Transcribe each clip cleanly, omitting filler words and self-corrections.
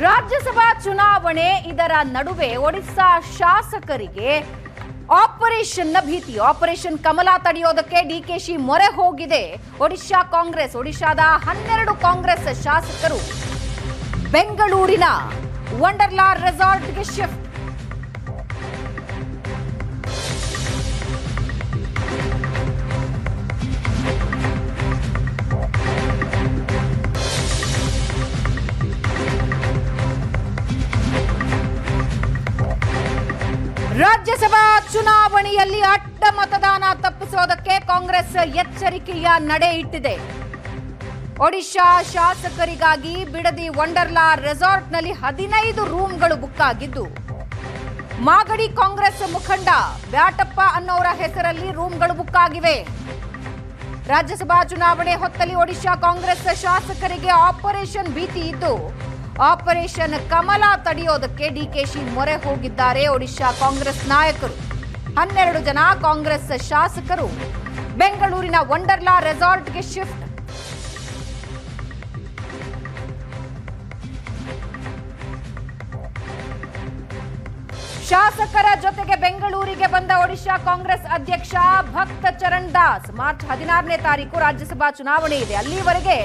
ರಾಜ್ಯಸಭಾ ಚುನಾವಣೆ ಇದರ ನಡುವೆ ಒಡಿಶಾ ಶಾಸಕರಿಗೆ ಆಪರೇಷನ್ನ ಭೀತಿ. ಆಪರೇಷನ್ ಕಮಲ ತಡೆಯೋದಕ್ಕೆ ಡಿಕೆಶಿ ಮೊರೆ ಹೋಗಿದೆ ಒಡಿಶಾ ಕಾಂಗ್ರೆಸ್. ಒಡಿಶಾದ 12 ಕಾಂಗ್ರೆಸ್ ಶಾಸಕರು ಬೆಂಗಳೂರಿನ ವಂಡರ್ಲಾ ರೆಸಾರ್ಟ್ಗೆ ಶಿಫ್ಟ್. ರಾಜ್ಯಸಭಾ ಚುನಾವಣೆಯಲ್ಲಿ ಅಡ್ಡ ಮತದಾನ ತಪ್ಪಿಸೋದಕ್ಕೆ ಕಾಂಗ್ರೆಸ್ ಎಚ್ಚರಿಕೆಯ ನಡೆ ಇಟ್ಟಿದೆ. ಒಡಿಶಾ ಶಾಸಕರಿಗಾಗಿ ಬಿಡದಿ ವಂಡರ್ಲಾ ರೆಸಾರ್ಟ್ನಲ್ಲಿ 15 ರೂಮ್ಗಳು ಬುಕ್ ಆಗಿದ್ದು, ಮಾಗಡಿ ಕಾಂಗ್ರೆಸ್ ಮುಖಂಡ ಬ್ಯಾಟಪ್ಪ ಅನ್ನೋರ ಹೆಸರಲ್ಲಿ ರೂಮ್ಗಳು ಬುಕ್ ಆಗಿವೆ. ರಾಜ್ಯಸಭಾ ಚುನಾವಣೆ ಹೊತ್ತಲ್ಲಿ ಒಡಿಶಾ ಕಾಂಗ್ರೆಸ್ ಶಾಸಕರಿಗೆ ಆಪರೇಷನ್ ಭೀತಿ ಇದ್ದು, ಆಪರೇಷನ್ ಕಮಲ ತಡೆಯೋದಕ್ಕೆ ಡಿಕೆಶಿ ಮೊರೆ ಹೋಗಿದ್ದಾರೆ ಒಡಿಶಾ ಕಾಂಗ್ರೆಸ್ ನಾಯಕರು. 12 ಜನ ಕಾಂಗ್ರೆಸ್ ಶಾಸಕರು ಬೆಂಗಳೂರಿನ ವಂಡರ್ಲಾ ರೆಸಾರ್ಟ್ಗೆ ಶಿಫ್ಟ್. ಶಾಸಕರ ಜೊತೆಗೆ ಬೆಂಗಳೂರಿಗೆ ಬಂದ ಒಡಿಶಾ ಕಾಂಗ್ರೆಸ್ ಅಧ್ಯಕ್ಷ ಭಕ್ತ ಚರಣ್ ದಾಸ್ ಮಾರ್ಚ್ 16ನೇ ತಾರೀಕು ರಾಜ್ಯಸಭಾ ಚುನಾವಣೆ ಇದೆ. ಅಲ್ಲಿವರೆಗೆ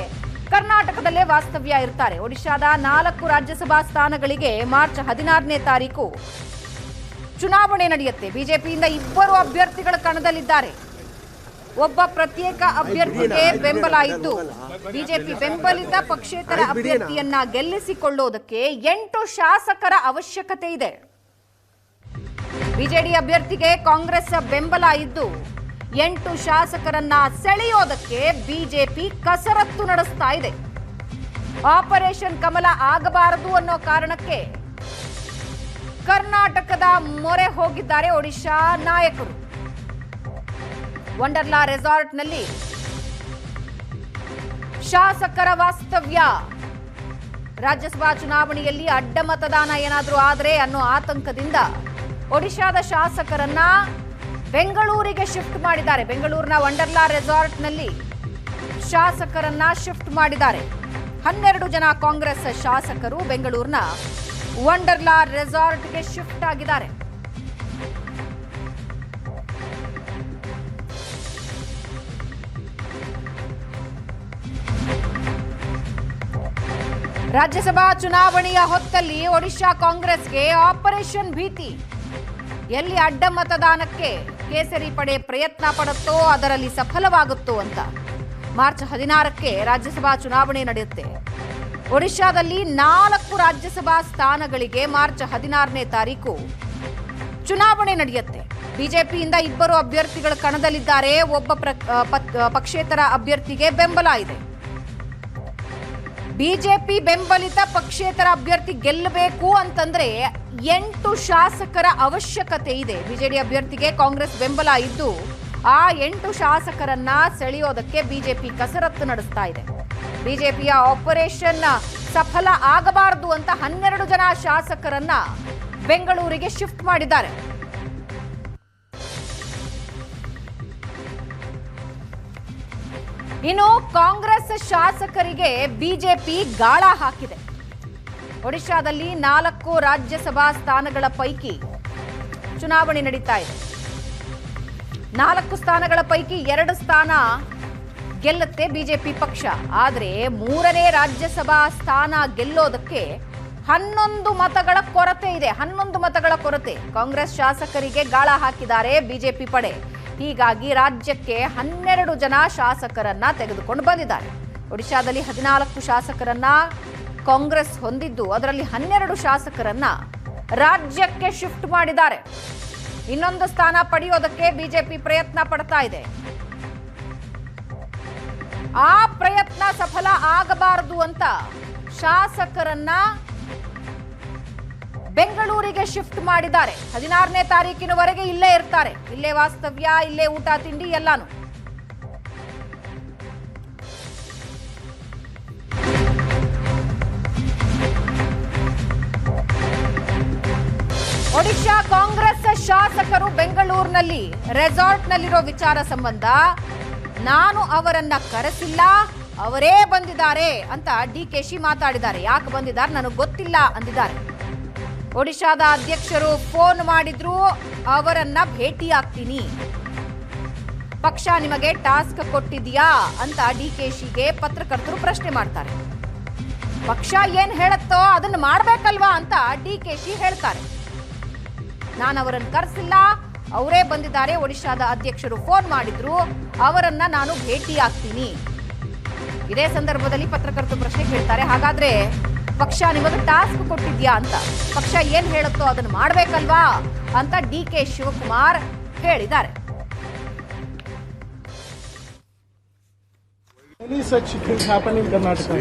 ಕರ್ನಾಟಕದಲ್ಲೇ ವಾಸ್ತವ್ಯ ಇರ್ತಾರೆ. ಒಡಿಶಾದ 4 ರಾಜ್ಯಸಭಾ ಸ್ಥಾನಗಳಿಗೆ ಮಾರ್ಚ್ 16ನೇ ತಾರೀಕು ಚುನಾವಣೆ ನಡೆಯುತ್ತೆ. ಬಿಜೆಪಿಯಿಂದ 2 ಅಭ್ಯರ್ಥಿಗಳ ಕಣದಲ್ಲಿದ್ದಾರೆ. ಒಬ್ಬ ಪ್ರತ್ಯೇಕ ಅಭ್ಯರ್ಥಿಗೆ ಬೆಂಬಲ ಇದ್ದು, ಬಿಜೆಪಿ ಬೆಂಬಲಿತ ಪಕ್ಷೇತರ ಅಭ್ಯರ್ಥಿಯನ್ನ ಗೆಲ್ಲಿಸಿಕೊಳ್ಳೋದಕ್ಕೆ 8 ಶಾಸಕರ ಅವಶ್ಯಕತೆ ಇದೆ. ಬಿಜೆಡಿ ಅಭ್ಯರ್ಥಿಗೆ ಕಾಂಗ್ರೆಸ್ ಬೆಂಬಲ ಇದ್ದು, 8 ಶಾಸಕರನ್ನ ಸೆಳೆಯೋದಕ್ಕೆ ಬಿಜೆಪಿ ಕಸರತ್ತು ನಡೆಸ್ತಾ ಇದೆ. ಆಪರೇಷನ್ ಕಮಲ ಆಗಬಾರದು ಅನ್ನೋ ಕಾರಣಕ್ಕೆ ಕರ್ನಾಟಕದ ಮೊರೆ ಹೋಗಿದ್ದಾರೆ ಒಡಿಶಾ ನಾಯಕರು. ವಂಡರ್ಲಾ ರೆಸಾರ್ಟ್ನಲ್ಲಿ ಶಾಸಕರ ವಾಸ್ತವ್ಯ. ರಾಜ್ಯಸಭಾ ಚುನಾವಣೆಯಲ್ಲಿ ಅಡ್ಡ ಮತದಾನ ಏನಾದರೂ ಆದರೆ ಅನ್ನೋ ಆತಂಕದಿಂದ ಒಡಿಶಾದ ಶಾಸಕರನ್ನ ಬೆಂಗಳೂರಿಗೆ ಶಿಫ್ಟ್ ಮಾಡಿದ್ದಾರೆ. ಬೆಂಗಳೂರಿನ ವಂಡರ್ಲಾ ರೆಸಾರ್ಟ್ನಲ್ಲಿ ಶಾಸಕರನ್ನ ಶಿಫ್ಟ್ ಮಾಡಿದ್ದಾರೆ. 12 ಜನ ಕಾಂಗ್ರೆಸ್ ಶಾಸಕರು ಬೆಂಗಳೂರಿನ ವಂಡರ್ಲಾ ರೆಸಾರ್ಟ್ಗೆ ಶಿಫ್ಟ್ ಆಗಿದ್ದಾರೆ. ರಾಜ್ಯಸಭಾ ಚುನಾವಣೆಯ ಹೊತ್ತಲ್ಲಿ ಒಡಿಶಾ ಕಾಂಗ್ರೆಸ್ಗೆ ಆಪರೇಷನ್ ಭೀತಿ. ಎಲ್ಲಿ ಅಡ್ಡ ಮತದಾನಕ್ಕೆ ಕೇಸರಿ ಪಡೆ ಪ್ರಯತ್ನ ಪಡುತ್ತೋ ಅದರಲ್ಲಿ ಸಫಲವಾಗುತ್ತೋ ಅಂತ. ಮಾರ್ಚ್ 16ಕ್ಕೆ ರಾಜ್ಯಸಭಾ ಚುನಾವಣೆ ನಡೆಯುತ್ತೆ. ಒಡಿಶಾದಲ್ಲಿ 4 ರಾಜ್ಯಸಭಾ ಸ್ಥಾನಗಳಿಗೆ ಮಾರ್ಚ್ 16ನೇ ತಾರೀಕು ಚುನಾವಣೆ ನಡೆಯುತ್ತೆ. ಬಿಜೆಪಿಯಿಂದ 2 ಅಭ್ಯರ್ಥಿಗಳ ಕಣದಲ್ಲಿದ್ದಾರೆ. ಒಬ್ಬ ಪಕ್ಷೇತರ ಅಭ್ಯರ್ಥಿಗೆ ಬೆಂಬಲ ಇದೆ. ಬಿಜೆಪಿ ಬೆಂಬಲಿತ ಪಕ್ಷೇತರ ಅಭ್ಯರ್ಥಿ ಗೆಲ್ಲಬೇಕು ಅಂತಂದ್ರೆ 8 ಶಾಸಕರ ಅವಶ್ಯಕತೆ ಇದೆ. ಬಿಜೆಡಿ ಅಭ್ಯರ್ಥಿಗೆ ಕಾಂಗ್ರೆಸ್ ಬೆಂಬಲ ಇದ್ದು, ಆ 8 ಶಾಸಕರನ್ನ ಸೆಳೆಯೋದಕ್ಕೆ ಬಿಜೆಪಿ ಕಸರತ್ತು ನಡೆಸ್ತಾ ಇದೆ. ಬಿಜೆಪಿಯ ಆಪರೇಷನ್ ಸಫಲ ಆಗಬಾರದು ಅಂತ 12 ಜನ ಶಾಸಕರನ್ನ ಬೆಂಗಳೂರಿಗೆ ಶಿಫ್ಟ್ ಮಾಡಿದ್ದಾರೆ. ಇನ್ನು ಕಾಂಗ್ರೆಸ್ ಶಾಸಕರಿಗೆ ಬಿಜೆಪಿ ಗಾಳ ಹಾಕಿದೆ. ಒಡಿಶಾದಲ್ಲಿ 4 ರಾಜ್ಯಸಭಾ ಸ್ಥಾನಗಳ ಪೈಕಿ ಚುನಾವಣೆ ನಡೀತಾ ಇದೆ. 4 ಸ್ಥಾನಗಳ ಪೈಕಿ 2 ಸ್ಥಾನ ಗೆಲ್ಲುತ್ತೆ ಬಿಜೆಪಿ ಪಕ್ಷ. ಆದರೆ 3ನೇ ರಾಜ್ಯಸಭಾ ಸ್ಥಾನ ಗೆಲ್ಲೋದಕ್ಕೆ 11 ಮತಗಳ ಕೊರತೆ ಇದೆ. 11 ಮತಗಳ ಕೊರತೆ ಕಾಂಗ್ರೆಸ್ ಶಾಸಕರಿಗೆ ಗಾಳ ಹಾಕಿದ್ದಾರೆ ಬಿಜೆಪಿ ಪಡೆ. ಹೀಗಾಗಿ ರಾಜ್ಯಕ್ಕೆ 12 ಜನ ಶಾಸಕರನ್ನ ತೆಗೆದುಕೊಂಡು ಬಂದಿದ್ದಾರೆ. ಒಡಿಶಾದಲ್ಲಿ 14 ಶಾಸಕರನ್ನ ಕಾಂಗ್ರೆಸ್ ಹೊಂದಿದ್ದು, ಅದರಲ್ಲಿ 12 ಶಾಸಕರನ್ನ ರಾಜ್ಯಕ್ಕೆ ಶಿಫ್ಟ್ ಮಾಡಿದ್ದಾರೆ. ಇನ್ನೊಂದು ಸ್ಥಾನ ಪಡೆಯೋದಕ್ಕೆ ಬಿಜೆಪಿ ಪ್ರಯತ್ನ ಪಡ್ತಾ ಇದೆ. ಆ ಪ್ರಯತ್ನ ಸಫಲ ಆಗಬಾರದು ಅಂತ ಶಾಸಕರನ್ನ ಬೆಂಗಳೂರಿಗೆ ಶಿಫ್ಟ್ ಮಾಡಿದ್ದಾರೆ. 16ನೇ ತಾರೀಕಿನವರೆಗೆ ಇಲ್ಲೇ ಇರ್ತಾರೆ. ಇಲ್ಲೇ ವಾಸ್ತವ್ಯ, ಇಲ್ಲೇ ಊಟ ತಿಂಡಿ ಎಲ್ಲಾನು. ಒಡಿಶಾ ಕಾಂಗ್ರೆಸ್ ಶಾಸಕರು ಬೆಂಗಳೂರಿನಲ್ಲಿ ರೆಸಾರ್ಟ್ನಲ್ಲಿರೋ ವಿಚಾರ ಸಂಬಂಧ ನಾನು ಅವರನ್ನ ಕರೆಸಿಲ್ಲ, ಅವರೇ ಬಂದಿದ್ದಾರೆ ಅಂತ ಡಿಕೆಶಿ ಮಾತಾಡಿದ್ದಾರೆ. ಯಾಕೆ ಬಂದಿದ್ದಾರೆ ನನಗೆ ಗೊತ್ತಿಲ್ಲ ಅಂದಿದ್ದಾರೆ. ಒಡಿಶಾದ ಅಧ್ಯಕ್ಷರು ಫೋನ್ ಮಾಡಿದ್ರು, ಅವರನ್ನ ಭೇಟಿಯಾಗ್ತೀನಿ. ಪಕ್ಷ ನಿಮಗೆ ಟಾಸ್ಕ್ ಕೊಟ್ಟಿದ್ಯಾ ಅಂತ ಡಿಕೆಶಿಗೆ ಪತ್ರಕರ್ತರು ಪ್ರಶ್ನೆ ಮಾಡ್ತಾರೆ. ಪಕ್ಷ ಏನ್ ಹೇಳುತ್ತೋ ಅದನ್ನ ಮಾಡ್ಬೇಕಲ್ವಾ ಅಂತ ಡಿಕೆಶಿ ಹೇಳ್ತಾರೆ. ನಾನು ಅವರನ್ನು ಕರೆಸಿಲ್ಲ, ಅವರೇ ಬಂದಿದ್ದಾರೆ. ಒಡಿಶಾದ ಅಧ್ಯಕ್ಷರು ಫೋನ್ ಮಾಡಿದ್ರು, ಅವರನ್ನ ನಾನು ಭೇಟಿಯಾಗ್ತೀನಿ. ಇದೇ ಸಂದರ್ಭದಲ್ಲಿ ಪತ್ರಕರ್ತರು ಪ್ರಶ್ನೆ ಕೇಳ್ತಾರೆ, ಹಾಗಾದ್ರೆ ಪಕ್ಷ ನಿಮಗೆ ಟಾಸ್ಕ್ ಕೊಟ್ಟಿದ್ಯಾ ಅಂತ, ಪಕ್ಷ ಏನ್ ಹೇಳುತ್ತೋ ಅದನ್ನು ಮಾಡ್ಬೇಕಲ್ವಾ ಅಂತ ಡಿಕೆ ಶಿವಕುಮಾರ್ ಹೇಳಿದ್ದಾರೆ. Any such things happen in Karnataka?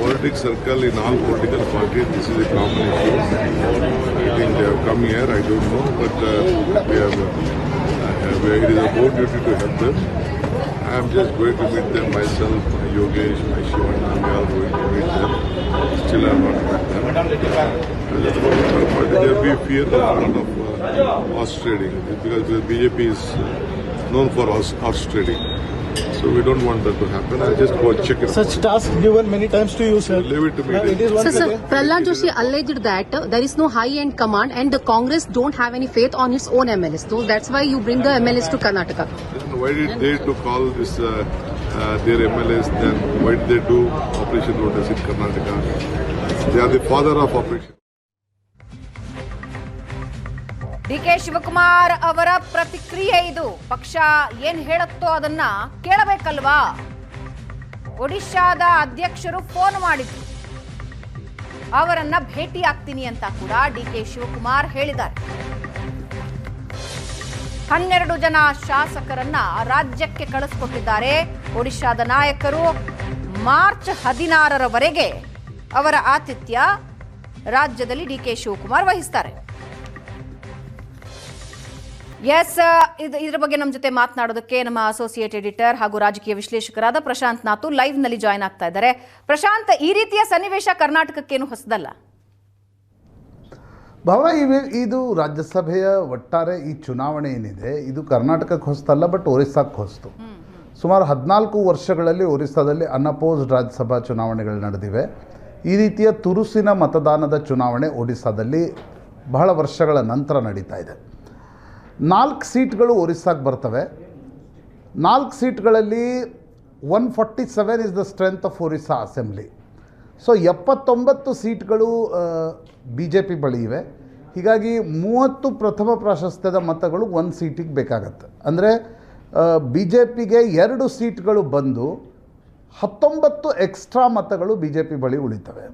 Politics circle in all political parties, this is a common issue. I think they have come here, I don't know, but we have, it is our duty to help them. I am just going to meet them myself, my Yogesh, my Shivana, we are going to meet them. Still I have not met them. But there will be fear of a lot of horse trading, because the BJP is known for horse trading. So we don't want that to happen. I'll just go check it. Such tasks given many times to you, sir. Leave it to me. It is one Sir, Prahlad Joshi alleged that there is no high-end command and the Congress don't have any faith on its own MLAs. So that's why you bring the MLAs to Karnataka. Why did they to call this their MLAs? Then why did they do Operation Lotus in Karnataka? They are the father of operation. DK Shivakumar ಅವರ ಪ್ರತಿಕ್ರಿಯೆ ಇದು. ಪಕ್ಷ ಏನ್ ಹೇಳುತ್ತೋ ಅದನ್ನ ಕೇಳಬೇಕಲ್ವಾ? ಒಡಿಶಾದ ಅಧ್ಯಕ್ಷರು phone ಮಾಡಿದ್ರು, ಅವರನ್ನ ಭೇಟಿ ಆಗ್ತೀನಿ ಅಂತ ಕೂಡ ಡಿಕೆ ಶಿವಕುಮಾರ್ ಹೇಳಿದ್ದಾರೆ. 12 ಜನ ಶಾಸಕರನ್ನ ರಾಜ್ಯಕ್ಕೆ ಕಳಿಸ್ಕೊಟ್ಟಿದ್ದಾರೆ ಒಡಿಶಾದ ನಾಯಕರು. ಮಾರ್ಚ್ 16ರವರೆಗೆ ಅವರ ಆತಿಥ್ಯ ರಾಜ್ಯದಲ್ಲಿ ಡಿಕೆ ಶಿವಕುಮಾರ್ ವಹಿಸ್ತಾರೆ. ಎಸ್, ಇದರ ಬಗ್ಗೆ ನಮ್ಮ ಜೊತೆ ಮಾತನಾಡೋದಕ್ಕೆ ನಮ್ಮ ಅಸೋಸಿಯೇಟ್ ಎಡಿಟರ್ ಹಾಗೂ ರಾಜಕೀಯ ವಿಶ್ಲೇಷಕರಾದ ಪ್ರಶಾಂತ್ ನಾತು ಲೈವ್ ನಲ್ಲಿ ಜಾಯ್ನ್ ಆಗ್ತಾ ಇದ್ದಾರೆ. ಪ್ರಶಾಂತ್, ಈ ರೀತಿಯ ಸನ್ನಿವೇಶ ಕರ್ನಾಟಕಕ್ಕೇನು ಹೊಸದಲ್ಲ? ಭಾವನಾ, ಇದು ರಾಜ್ಯಸಭೆಯ ಒಟ್ಟಾರೆ ಈ ಚುನಾವಣೆ ಏನಿದೆ ಇದು ಕರ್ನಾಟಕಕ್ಕೆ ಹೊಸದಲ್ಲ, ಬಟ್ ಒರಿಸ್ಸಾಕ್ಕೆ ಹೊಸತು. ಸುಮಾರು 14 ವರ್ಷಗಳಲ್ಲಿ ಒರಿಸ್ಸಾದಲ್ಲಿ ಅನ್ಅಪೋಸ್ಡ್ ರಾಜ್ಯಸಭಾ ಚುನಾವಣೆಗಳು ನಡೆದಿವೆ. ಈ ರೀತಿಯ ತುರುಸಿನ ಮತದಾನದ ಚುನಾವಣೆ ಒಡಿಸ್ಸಾದಲ್ಲಿ ಬಹಳ ವರ್ಷಗಳ ನಂತರ ನಡೀತಾ ಇದೆ. 4 ಸೀಟ್ಗಳು ಒರಿಸ್ಸಾಗೆ ಬರ್ತವೆ. 4 ಸೀಟ್ಗಳಲ್ಲಿ 147 is the strength of Orissa assembly. So 79 ಸೀಟ್ಗಳು BJP ಬಳಿ ಇವೆ. ಹೀಗಾಗಿ 30 ಪ್ರಥಮ ಪ್ರಾಶಸ್ತ್ಯದ ಮತಗಳು 1 ಸೀಟಿಗೆ ಬೇಕಾಗತ್ತೆ. ಅಂದರೆ BJPಗೆ 2 ಸೀಟ್ಗಳು ಬಂದು 19 ಎಕ್ಸ್ಟ್ರಾ ಮತಗಳು BJP ಬಳಿ ಉಳಿತವೆ.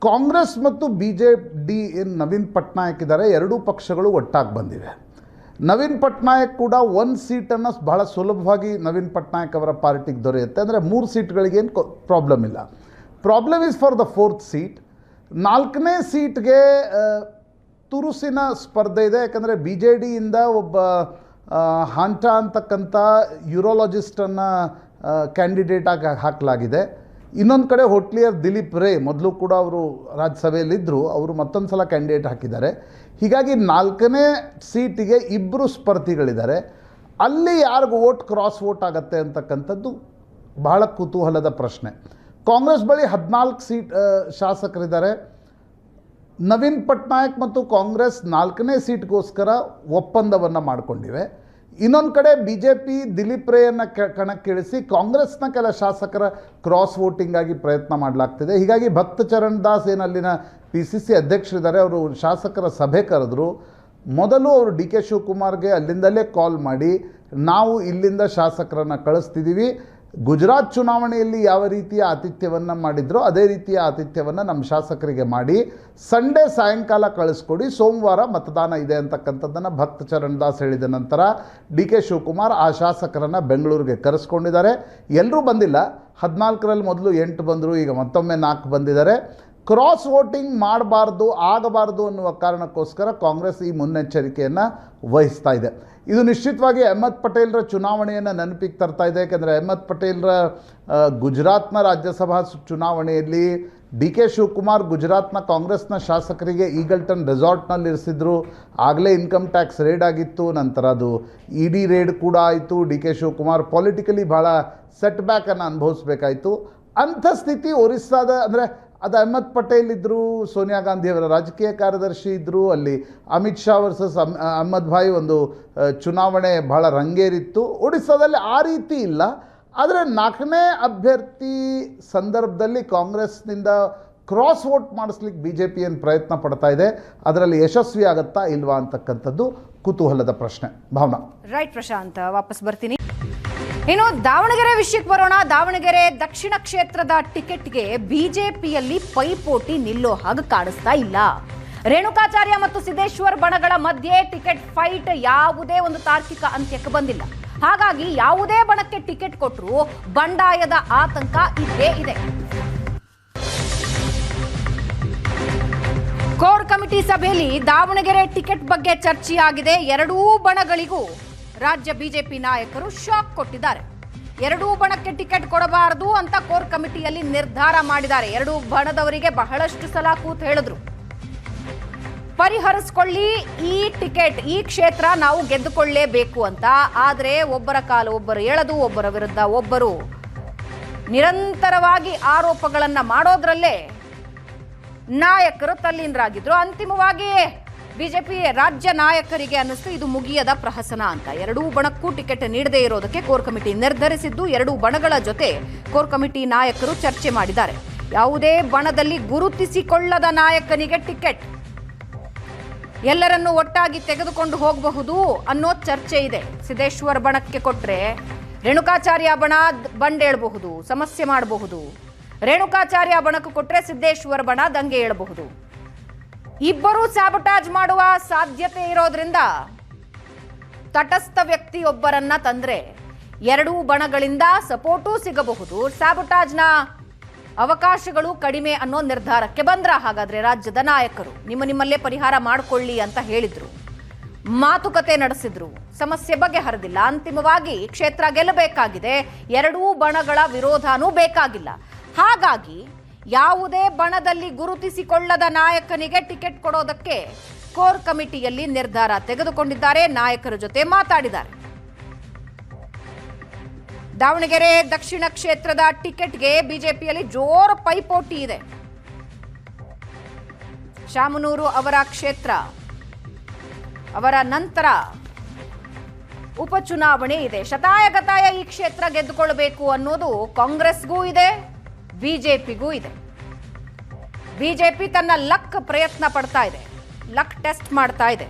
ಕಾಂಗ್ರೆಸ್ ಮತ್ತು BJD ಏನು ನವೀನ್ ಪಟ್ನಾಯಕ್ ಇದ್ದಾರೆ, ಎರಡೂ ಪಕ್ಷಗಳು ಒಟ್ಟಾಗಿ ಬಂದಿವೆ. ನವೀನ್ ಪಟ್ನಾಯಕ್ ಕೂಡ 1 ಸೀಟನ್ನು ಬಹಳ ಸುಲಭವಾಗಿ ನವೀನ್ ಪಟ್ನಾಯಕ್ ಅವರ ಪಾರ್ಟಿಗೆ ದೊರೆಯುತ್ತೆ. ಅಂದರೆ 3 ಸೀಟ್ಗಳಿಗೇನು ಪ್ರಾಬ್ಲಮ್ ಇಲ್ಲ. Problem is for the 4th seat. 4ನೇ ಸೀಟ್ಗೆ ತುರುಸಿನ ಸ್ಪರ್ಧೆ ಇದೆ. ಯಾಕಂದರೆ BJDಯಿಂದ ಒಬ್ಬ ಹಾಂಟಾ ಅಂತಕ್ಕಂಥ ಯೂರೋಲಜಿಸ್ಟನ್ನು ಕ್ಯಾಂಡಿಡೇಟ್ ಆಗಿ ಹಾಕಲಾಗಿದೆ. ಇನ್ನೊಂದು ಕಡೆ ಹೋಟ್ಲಿಯರ್ ದಿಲೀಪ್ ರೇ, ಮೊದಲು ಕೂಡ ಅವರು ರಾಜ್ಯಸಭೆಯಲ್ಲಿದ್ದರು, ಅವರು ಮತ್ತೊಂದು ಸಲ ಕ್ಯಾಂಡಿಡೇಟ್ ಹಾಕಿದ್ದಾರೆ. ಹೀಗಾಗಿ 4ನೇ ಸೀಟಿಗೆ 2 ಸ್ಪರ್ಧಿಗಳಿದ್ದಾರೆ. ಅಲ್ಲಿ ಯಾರಿಗೂ ಕ್ರಾಸ್ ವೋಟ್ ಆಗುತ್ತೆ ಅಂತಕ್ಕಂಥದ್ದು ಬಹಳ ಕುತೂಹಲದ ಪ್ರಶ್ನೆ. ಕಾಂಗ್ರೆಸ್ ಬಳಿ 14 ಶಾಸಕರಿದ್ದಾರೆ. ನವೀನ್ ಪಟ್ನಾಯಕ್ ಮತ್ತು ಕಾಂಗ್ರೆಸ್ 4ನೇ ಸೀಟ್ಗೋಸ್ಕರ ಒಪ್ಪಂದವನ್ನು ಮಾಡಿಕೊಂಡಿವೆ. ಇನ್ನೊಂದು ಕಡೆ BJP ದಿಲೀಪ್ ರೇಯನ್ನು ಕಣಕ್ಕಿಳಿಸಿ ಕಾಂಗ್ರೆಸ್ನ ಕೆಲ ಶಾಸಕರ ಕ್ರಾಸ್ ವೋಟಿಂಗಾಗಿ ಪ್ರಯತ್ನ ಮಾಡಲಾಗ್ತಿದೆ. ಹೀಗಾಗಿ ಭಕ್ತ ಚರಣ್ ದಾಸ್ ಏನಲ್ಲಿನ PCC ಅಧ್ಯಕ್ಷರಿದ್ದಾರೆ, ಅವರು ಶಾಸಕರ ಸಭೆ ಕರೆದ್ರು. ಮೊದಲು ಅವರು DK ಶಿವಕುಮಾರ್ಗೆ ಅಲ್ಲಿಂದಲೇ ಕಾಲ್ ಮಾಡಿ, ನಾವು ಇಲ್ಲಿಂದ ಶಾಸಕರನ್ನು ಕಳಿಸ್ತಿದ್ದೀವಿ, ಗುಜರಾತ್ ಚುನಾವಣೆಯಲ್ಲಿ ಯಾವ ರೀತಿಯ ಆತಿಥ್ಯವನ್ನು ಮಾಡಿದ್ರೋ ಅದೇ ರೀತಿಯ ಆತಿಥ್ಯವನ್ನು ನಮ್ಮ ಶಾಸಕರಿಗೆ ಮಾಡಿ ಸಂಡೇ ಸಾಯಂಕಾಲ ಕಳಿಸ್ಕೊಡಿ, ಸೋಮವಾರ ಮತದಾನ ಇದೆ ಅಂತಕ್ಕಂಥದ್ದನ್ನು ಭಕ್ತ ಚರಣ್ ದಾಸ್ ಹೇಳಿದ ನಂತರ DK ಶಿವಕುಮಾರ್ ಆ ಶಾಸಕರನ್ನು ಬೆಂಗಳೂರಿಗೆ ಕರೆಸ್ಕೊಂಡಿದ್ದಾರೆ. ಎಲ್ಲರೂ ಬಂದಿಲ್ಲ. 14ರಲ್ಲಿ ಮೊದಲು 8 ಬಂದರು, ಈಗ ಮತ್ತೊಮ್ಮೆ 4 ಬಂದಿದ್ದಾರೆ. ಕ್ರಾಸ್ ವೋಟಿಂಗ್ ಆಗಬಾರ್ದು ಅನ್ನುವ ಕಾರಣಕ್ಕೋಸ್ಕರ ಕಾಂಗ್ರೆಸ್ ಈ ಮುನ್ನೆಚ್ಚರಿಕೆಯನ್ನು ವಹಿಸ್ತಾ ಇದೆ. ಇದು ನಿಶ್ಚಿತವಾಗಿ ಅಹ್ಮದ್ ಪಟೇಲ್ರ ಚುನಾವಣೆಯನ್ನು ನೆನಪಿಗೆ ತರ್ತಾ ಇದೆ. ಯಾಕೆಂದರೆ ಅಹ್ಮದ್ ಪಟೇಲ್ರ ಗುಜರಾತ್ನ ರಾಜ್ಯಸಭಾ ಚುನಾವಣೆಯಲ್ಲಿ ಕೆ ಶಿವಕುಮಾರ್ ಗುಜರಾತ್ನ ಕಾಂಗ್ರೆಸ್ನ ಶಾಸಕರಿಗೆ ಈಗಲ್ಟನ್ ರೆಸಾರ್ಟ್ನಲ್ಲಿ ಇರಿಸಿದ್ರು. ಆಗಲೇ ಇನ್ಕಮ್ ಟ್ಯಾಕ್ಸ್ ರೇಡ್ ಆಗಿತ್ತು, ನಂತರ ಅದು ಇಡಿ ರೇಡ್ ಕೂಡ ಆಯಿತು. ಕೆ ಶಿವಕುಮಾರ್ ಪೊಲಿಟಿಕಲಿ ಭಾಳ ಸೆಟ್ ಬ್ಯಾಕನ್ನು ಅನುಭವಿಸ್ಬೇಕಾಯಿತು. ಅಂಥ ಸ್ಥಿತಿ ಒರಿಸ್ಸಾದ ಅಂದರೆ ಅದು ಅಹ್ಮದ್ ಪಟೇಲ್ ಇದ್ದರು, ಸೋನಿಯಾ ಗಾಂಧಿಯವರ ರಾಜಕೀಯ ಕಾರ್ಯದರ್ಶಿ ಇದ್ದರು. ಅಲ್ಲಿ ಅಮಿತ್ ಶಾ ವರ್ಸಸ್ ಅಹ್ಮದ್ ಭಾಯ್ ಒಂದು ಚುನಾವಣೆ ಭಾಳ ರಂಗೇರಿತ್ತು. ಒಡಿಸ್ಸಾದಲ್ಲಿ ಆ ರೀತಿ ಇಲ್ಲ. ಆದರೆ 4ನೇ ಅಭ್ಯರ್ಥಿ ಸಂದರ್ಭದಲ್ಲಿ ಕಾಂಗ್ರೆಸ್ನಿಂದ ಕ್ರಾಸ್ ವೋಟ್ ಮಾಡಿಸ್ಲಿಕ್ಕೆ BJP ಏನು ಪ್ರಯತ್ನ ಪಡ್ತಾ ಇದೆ, ಅದರಲ್ಲಿ ಯಶಸ್ವಿ ಆಗುತ್ತಾ ಇಲ್ವಾ ಅಂತಕ್ಕಂಥದ್ದು ಕುತೂಹಲದ ಪ್ರಶ್ನೆ. ಭಾವನಾ. ರೈಟ್ ಪ್ರಶಾಂತ್, ವಾಪಸ್ ಬರ್ತೀನಿ. ಇನ್ನು ದಾವಣಗೆರೆ ವಿಷಯಕ್ಕೆ ಬರೋಣ. ದಾವಣಗೆರೆ ದಕ್ಷಿಣ ಕ್ಷೇತ್ರದ ಟಿಕೆಟ್ಗೆ ಬಿಜೆಪಿಯಲ್ಲಿ ಪೈಪೋಟಿ ನಿಲ್ಲೋ ಹಾಗೆ ಕಾಣಿಸ್ತಾ ಇಲ್ಲ. ರೇಣುಕಾಚಾರ್ಯ ಮತ್ತು ಸಿದ್ದೇಶ್ವರ್ ಬಣಗಳ ಮಧ್ಯೆ ಟಿಕೆಟ್ ಫೈಟ್ ಯಾವುದೇ ಒಂದು ತಾರ್ಕಿಕ ಅಂತ್ಯಕ್ಕೆ ಬಂದಿಲ್ಲ. ಹಾಗಾಗಿ ಯಾವುದೇ ಬಣಕ್ಕೆ ಟಿಕೆಟ್ ಕೊಟ್ಟರು ಬಂಡಾಯದ ಆತಂಕ ಇದ್ದೇ ಇದೆ. ಕೋರ್ ಕಮಿಟಿ ಸಭೆಯಲ್ಲಿ ದಾವಣಗೆರೆ ಟಿಕೆಟ್ ಬಗ್ಗೆ ಚರ್ಚೆಯಾಗಿದೆ. ಎರಡೂ ಬಣಗಳಿಗೂ ರಾಜ್ಯ ಬಿಜೆಪಿ ನಾಯಕರು ಶಾಕ್ ಕೊಟ್ಟಿದ್ದಾರೆ. ಎರಡೂ ಬಣಕ್ಕೆ ಟಿಕೆಟ್ ಕೊಡಬಾರದು ಅಂತ ಕೋರ್ ಕಮಿಟಿಯಲ್ಲಿ ನಿರ್ಧಾರ ಮಾಡಿದ್ದಾರೆ. ಎರಡೂ ಬಣದವರಿಗೆ ಬಹಳಷ್ಟು ಸಲ ಕೂತು ಹೇಳಿದ್ರು, ಪರಿಹರಿಸಿಕೊಳ್ಳಿ ಈ ಟಿಕೆಟ್, ಈ ಕ್ಷೇತ್ರ ನಾವು ಗೆದ್ದುಕೊಳ್ಳೇಬೇಕು ಅಂತ. ಆದರೆ ಒಬ್ಬರ ಕಾಲು ಒಬ್ಬರು ಎಳೆದು, ಒಬ್ಬರ ವಿರುದ್ಧ ಒಬ್ಬರು ನಿರಂತರವಾಗಿ ಆರೋಪಗಳನ್ನ ಮಾಡೋದ್ರಲ್ಲೇ ನಾಯಕರು ತಲ್ಲೀನರಾಗಿದ್ರು. ಅಂತಿಮವಾಗಿ ಬಿಜೆಪಿ ರಾಜ್ಯ ನಾಯಕರಿಗೆ ಅನ್ನಿಸ್ತು ಇದು ಮುಗಿಯದ ಪ್ರಹಸನ ಅಂತ. ಎರಡೂ ಬಣಕ್ಕೂ ಟಿಕೆಟ್ ನೀಡದೇ ಇರೋದಕ್ಕೆ ಕೋರ್ ಕಮಿಟಿ ನಿರ್ಧರಿಸಿದ್ದು. ಎರಡೂ ಬಣಗಳ ಜೊತೆ ಕೋರ್ ಕಮಿಟಿ ನಾಯಕರು ಚರ್ಚೆ ಮಾಡಿದ್ದಾರೆ. ಯಾವುದೇ ಬಣದಲ್ಲಿ ಗುರುತಿಸಿಕೊಳ್ಳದ ನಾಯಕನಿಗೆ ಟಿಕೆಟ್, ಎಲ್ಲರನ್ನೂ ಒಟ್ಟಾಗಿ ತೆಗೆದುಕೊಂಡು ಹೋಗಬಹುದು ಅನ್ನೋ ಚರ್ಚೆ ಇದೆ. ಸಿದ್ದೇಶ್ವರ್ ಬಣಕ್ಕೆ ಕೊಟ್ರೆ ರೇಣುಕಾಚಾರ್ಯ ಬಣ ಬಂಡೇಳಬಹುದು, ಸಮಸ್ಯೆ ಮಾಡಬಹುದು. ರೇಣುಕಾಚಾರ್ಯ ಬಣಕ್ಕೆ ಕೊಟ್ರೆ ಸಿದ್ದೇಶ್ವರ್ ಬಣ ದಂಗೆ ಏಳಬಹುದು. ಇಬ್ಬರೂ ಸ್ಯಾಬಟಾಜ್ ಮಾಡುವ ಸಾಧ್ಯತೆ ಇರೋದ್ರಿಂದ ತಟಸ್ಥ ವ್ಯಕ್ತಿಯೊಬ್ಬರನ್ನ ತಂದ್ರೆ ಎರಡೂ ಬಣಗಳಿಂದ ಸಪೋರ್ಟೂ ಸಿಗಬಹುದು, ಸ್ಯಾಬಟಾಜ್ನ ಅವಕಾಶಗಳು ಕಡಿಮೆ ಅನ್ನೋ ನಿರ್ಧಾರಕ್ಕೆ ಬಂದ್ರ. ಹಾಗಾದ್ರೆ ರಾಜ್ಯದ ನಾಯಕರು ನಿಮ್ಮಲ್ಲೇ ಪರಿಹಾರ ಮಾಡಿಕೊಳ್ಳಿ ಅಂತ ಹೇಳಿದ್ರು, ಮಾತುಕತೆ ನಡೆಸಿದ್ರು, ಸಮಸ್ಯೆ ಬಗೆಹರಿದಿಲ್ಲ. ಅಂತಿಮವಾಗಿ ಕ್ಷೇತ್ರ ಗೆಲ್ಲಬೇಕಾಗಿದೆ, ಎರಡೂ ಬಣಗಳ ವಿರೋಧನೂ ಬೇಕಾಗಿಲ್ಲ. ಹಾಗಾಗಿ ಯಾವುದೇ ಬಣದಲ್ಲಿ ಗುರುತಿಸಿಕೊಳ್ಳದ ನಾಯಕನಿಗೆ ಟಿಕೆಟ್ ಕೊಡೋದಕ್ಕೆ ಕೋರ್ ಕಮಿಟಿಯಲ್ಲಿ ನಿರ್ಧಾರ ತೆಗೆದುಕೊಂಡಿದ್ದಾರೆ. ನಾಯಕರ ಜೊತೆ ಮಾತಾಡಿದ್ದಾರೆ. ದಾವಣಗೆರೆ ದಕ್ಷಿಣ ಕ್ಷೇತ್ರದ ಟಿಕೆಟ್ಗೆ ಬಿಜೆಪಿಯಲ್ಲಿ ಜೋರು ಪೈಪೋಟಿ ಇದೆ. ಶಾಮನೂರು ಅವರ ಕ್ಷೇತ್ರ, ಅವರ ನಂತರ ಉಪಚುನಾವಣೆ ಇದೆ. ಶತಾಯಗತಾಯ ಈ ಕ್ಷೇತ್ರ ಗೆದ್ದುಕೊಳ್ಳಬೇಕು ಅನ್ನೋದು ಕಾಂಗ್ರೆಸ್ಗೂ ಇದೆ, ಬಿಜೆಪಿಗೂ ಇದೆ. ಬಿಜೆಪಿ ತನ್ನ ಲಕ್ ಪ್ರಯತ್ನ ಪಡ್ತಾ ಇದೆ, ಲಕ್ ಟೆಸ್ಟ್ ಮಾಡ್ತಾ ಇದೆ.